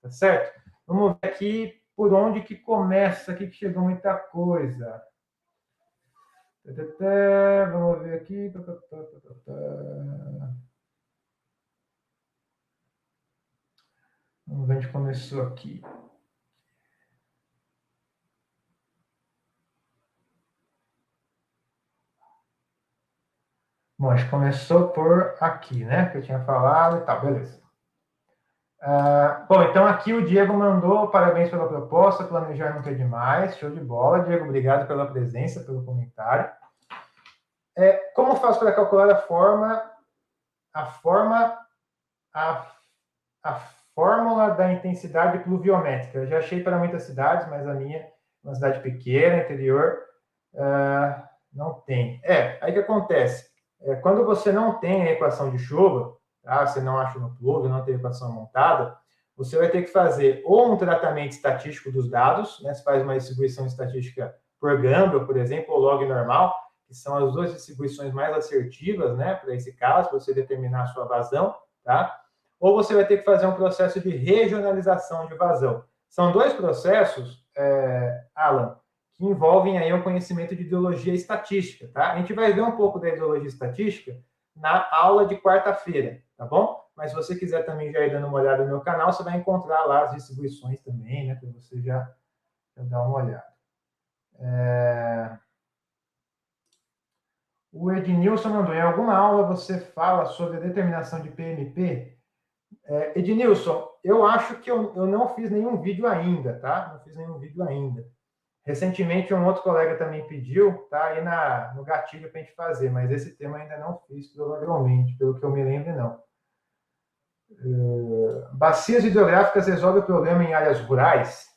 tá certo? Vamos ver aqui por onde que começa, aqui que chegou muita coisa. Vamos ver aqui. Vamos ver onde começou aqui. Bom, acho que começou por aqui, né? Que eu tinha falado e tal, beleza. Bom, então aqui o Diego mandou parabéns pela proposta, planejar nunca é demais, show de bola. Diego, obrigado pela presença, pelo comentário. Como faço para calcular a fórmula da intensidade pluviométrica? Eu já achei para muitas cidades, mas a minha é uma cidade pequena, interior, não tem. Aí que acontece? Quando você não tem a equação de chuva, tá? Você não acha no pluvio, não tem equação montada, você vai ter que fazer ou um tratamento estatístico dos dados, né? Você faz uma distribuição estatística por Gamble, por exemplo, ou log normal, que são as duas distribuições mais assertivas, né, para esse caso, para você determinar a sua vazão, tá? Ou você vai ter que fazer um processo de regionalização de vazão. São dois processos, Alan, que envolvem aí um conhecimento de ideologia estatística, tá? A gente vai ver um pouco da ideologia estatística na aula de quarta-feira, tá bom? Mas se você quiser também já ir dando uma olhada no meu canal, você vai encontrar lá as distribuições também, né, para você já dar uma olhada. O Ednilson mandou, em alguma aula você fala sobre a determinação de PMP? Ednilson, eu acho que eu não fiz nenhum vídeo ainda, tá? Não fiz nenhum vídeo ainda. Recentemente, um outro colega também pediu, tá aí no gatilho para a gente fazer, mas esse tema ainda não fiz, provavelmente, pelo que eu me lembro, não. Bacias hidrográficas resolvem o problema em áreas rurais?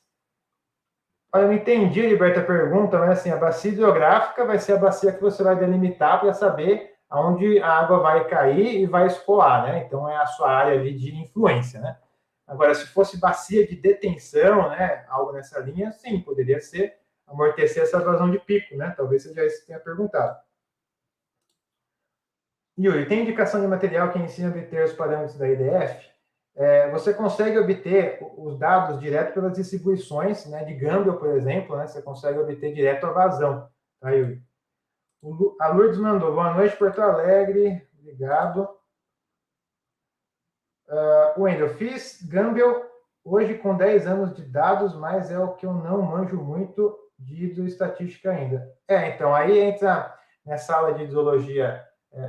Olha, eu não entendi, Liberta, a pergunta, mas assim, a bacia hidrográfica vai ser a bacia que você vai delimitar para saber aonde a água vai cair e vai escoar, né? Então, é a sua área ali de influência, né? Agora, se fosse bacia de detenção, né, algo nessa linha, sim, poderia ser amortecer essa vazão de pico, né? Talvez seja isso que tenha perguntado. Yuri, tem indicação de material que ensina a obter os parâmetros da IDF? Você consegue obter os dados direto pelas distribuições, né, de Gamble, por exemplo, né? Você consegue obter direto a vazão, tá, Yuri? A Lourdes mandou, boa noite, Porto Alegre, obrigado. Wendel, fiz Gamble hoje com 10 anos de dados, mas é o que eu não manjo muito de hidroestatística ainda. Então, aí entra nessa aula de hidrologia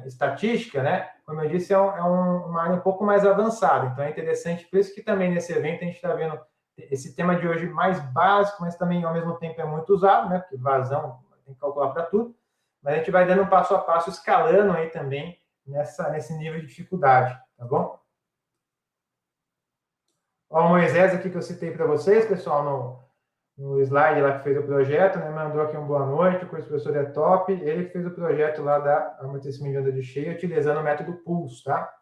estatística, né? Como eu disse, uma área um pouco mais avançada, então é interessante, por isso que também nesse evento a gente está vendo esse tema de hoje mais básico, mas também ao mesmo tempo é muito usado, né? Porque vazão tem que calcular para tudo, mas a gente vai dando um passo a passo, escalando aí também nesse nível de dificuldade, tá bom? Ó, o Moisés aqui que eu citei para vocês, pessoal, no slide lá que fez o projeto, né, mandou aqui um boa noite, o curso professor é top, ele que fez o projeto lá da amortecimento de onda de cheia, utilizando o método PULS, tá?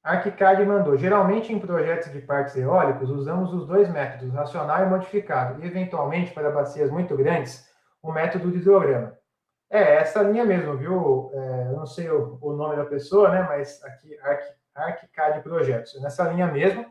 Arquicad mandou, geralmente em projetos de parques eólicos, usamos os dois métodos, racional e modificado, e eventualmente para bacias muito grandes, o método de hidrograma. Essa linha mesmo, viu? Eu não sei o nome da pessoa, né? Mas aqui, Arquicad Projetos. Nessa linha mesmo,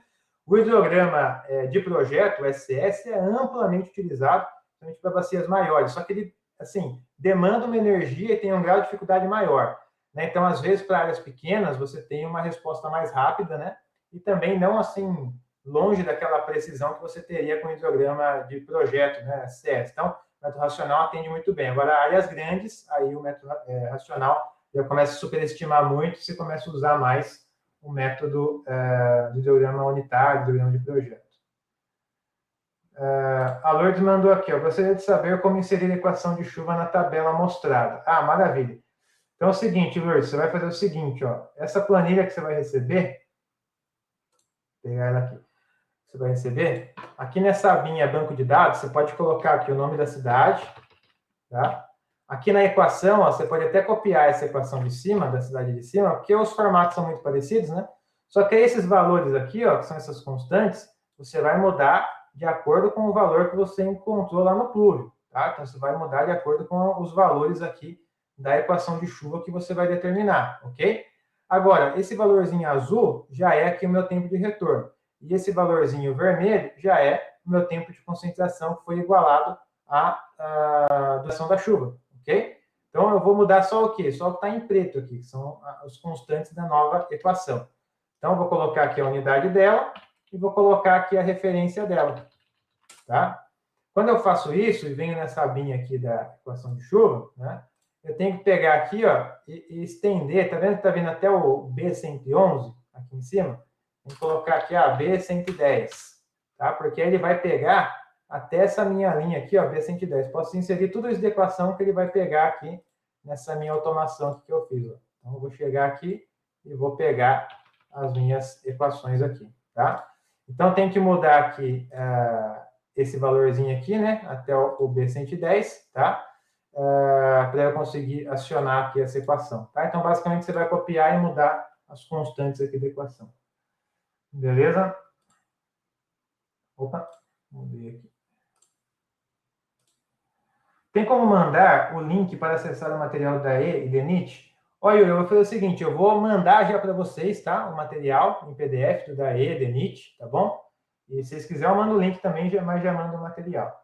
o hidrograma de projeto, o SCS, é amplamente utilizado principalmente para bacias maiores, só que ele, assim, demanda uma energia e tem um grau de dificuldade maior, né? Então, às vezes, para áreas pequenas, você tem uma resposta mais rápida, né? E também não, assim, longe daquela precisão que você teria com o hidrograma de projeto, né? SCS. Então, o método racional atende muito bem. Agora, áreas grandes, aí o método racional já começa a superestimar muito, você começa a usar mais o método do hidrograma unitário, do hidrograma de projeto. A Lourdes mandou aqui, ó, gostaria de saber como inserir a equação de chuva na tabela mostrada. Maravilha. Então é o seguinte, Lourdes, você vai fazer o seguinte, ó, essa planilha que você vai receber, vou pegar ela aqui, você vai receber, aqui nessa abinha banco de dados, você pode colocar aqui o nome da cidade, tá? Aqui na equação, ó, você pode até copiar essa equação de cima, da cidade de cima, porque os formatos são muito parecidos, né? Só que esses valores aqui, ó, que são essas constantes, você vai mudar de acordo com o valor que você encontrou lá no pluvio, tá? Então, você vai mudar de acordo com os valores aqui da equação de chuva que você vai determinar, ok? Agora, esse valorzinho azul já é aqui o meu tempo de retorno. E esse valorzinho vermelho já é o meu tempo de concentração, que foi igualado à duração da chuva, ok? Então, eu vou mudar só o quê? Só o que está em preto aqui, que são os constantes da nova equação. Então, eu vou colocar aqui a unidade dela e vou colocar aqui a referência dela, tá? Quando eu faço isso e venho nessa abinha aqui da equação de chuva, né? Eu tenho que pegar aqui, ó, e estender, tá vendo que tá vindo até o B111 aqui em cima? Vou colocar aqui a B110, tá? Porque aí ele vai pegar até essa minha linha aqui, ó, B110. Posso inserir tudo isso de equação que ele vai pegar aqui nessa minha automação que eu fiz, ó. Então, eu vou chegar aqui e vou pegar as minhas equações aqui, tá? Então, tem que mudar aqui esse valorzinho aqui, né, até o B110, tá? Para eu conseguir acionar aqui essa equação, tá? Então, basicamente, você vai copiar e mudar as constantes aqui da equação. Beleza? Opa, mudei aqui. Tem como mandar o link para acessar o material da E e DENIT? Olha, eu vou fazer o seguinte, eu vou mandar já para vocês, tá? O material em PDF do da E, DENIT, tá bom? E se vocês quiserem, eu mando o link também, mas já mando o material.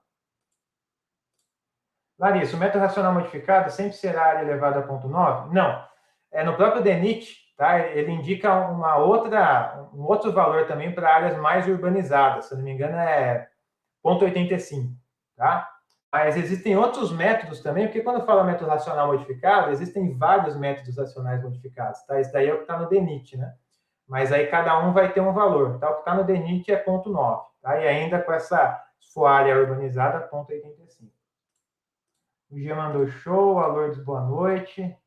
Larissa, o método racional modificado sempre será área elevada a 0,9? Não. No próprio DENIT, tá? Ele indica um outro valor também para áreas mais urbanizadas. Se eu não me engano, é 0,85, tá? Mas existem outros métodos também, porque quando fala método racional modificado, existem vários métodos racionais modificados, tá? Esse daí é o que está no DNIT, né? Mas aí cada um vai ter um valor, tá? O que está no DNIT é 0,9, tá? E ainda com essa área urbanizada, 0,85. O Gia mandou show, a Lourdes, boa noite.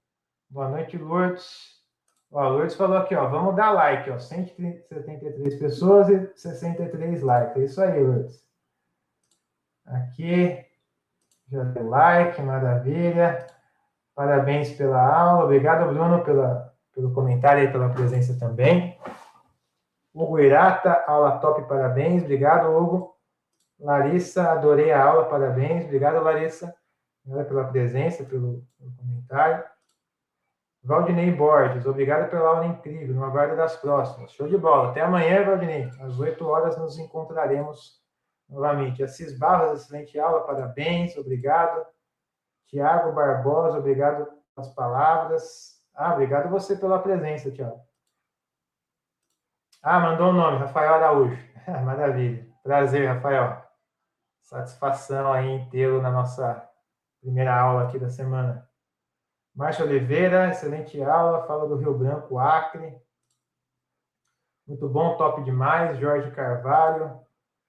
Boa noite, Lourdes. Ó, a Lourdes falou aqui, ó, vamos dar like, ó, 173 pessoas e 63 likes. É isso aí, Lourdes. Aqui, já deu like, maravilha. Parabéns pela aula. Obrigado, Bruno, pelo comentário e pela presença também. Hugo Irata, aula top, parabéns. Obrigado, Hugo. Larissa, adorei a aula, parabéns. Obrigado, Larissa, pela presença, pelo comentário. Valdinei Borges, obrigado pela aula incrível, no aguardo das próximas. Show de bola. Até amanhã, Valdinei. Às 8 horas nos encontraremos novamente. Assis Barros, excelente aula, parabéns, obrigado. Tiago Barbosa, obrigado pelas palavras. Obrigado você pela presença, Tiago. Mandou o nome, Rafael Araújo. Maravilha. Prazer, Rafael. Satisfação aí em tê-lo na nossa primeira aula aqui da semana. Márcia Oliveira, excelente aula, fala do Rio Branco, Acre. Muito bom, top demais. Jorge Carvalho,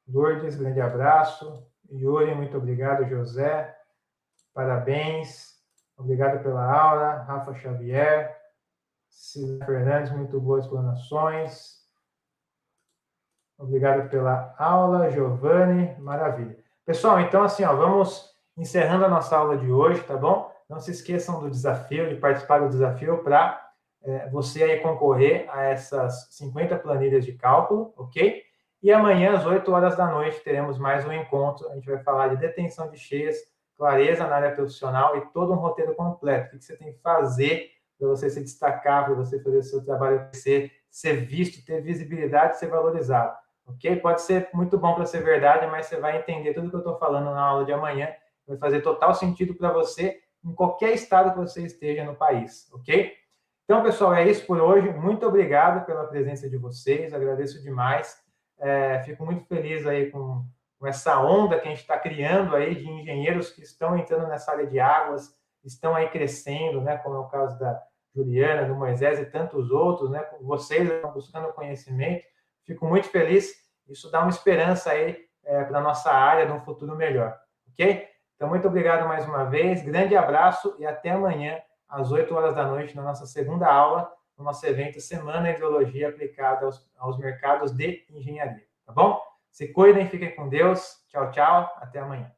Lourdes, grande abraço. Yuri, muito obrigado. José, parabéns. Obrigado pela aula. Rafa Xavier. Cida Fernandes, muito boas explanações. Obrigado pela aula. Giovanni, maravilha. Pessoal, então assim, ó, vamos encerrando a nossa aula de hoje, tá bom? Não se esqueçam do desafio, de participar do desafio para você aí concorrer a essas 50 planilhas de cálculo, ok? E amanhã, às 8 horas da noite, teremos mais um encontro. A gente vai falar de detenção de cheias, clareza na área profissional e todo um roteiro completo. O que você tem que fazer para você se destacar, para você fazer o seu trabalho crescer, ser visto, ter visibilidade, ser valorizado, ok? Pode ser muito bom para ser verdade, mas você vai entender tudo que eu estou falando na aula de amanhã. Vai fazer total sentido para você em qualquer estado que você esteja no país, ok? Então, pessoal, é isso por hoje. Muito obrigado pela presença de vocês, agradeço demais. Fico muito feliz aí com essa onda que a gente está criando aí de engenheiros que estão entrando nessa área de águas, estão aí crescendo, né, como é o caso da Juliana, do Moisés e tantos outros, né, vocês estão buscando conhecimento. Fico muito feliz, isso dá uma esperança aí para a nossa área de um futuro melhor, ok? Então, muito obrigado mais uma vez, grande abraço e até amanhã, às 8 horas da noite, na nossa segunda aula, no nosso evento Semana Hidrologia Aplicada aos Mercados de Engenharia, tá bom? Se cuidem, fiquem com Deus, tchau, tchau, até amanhã.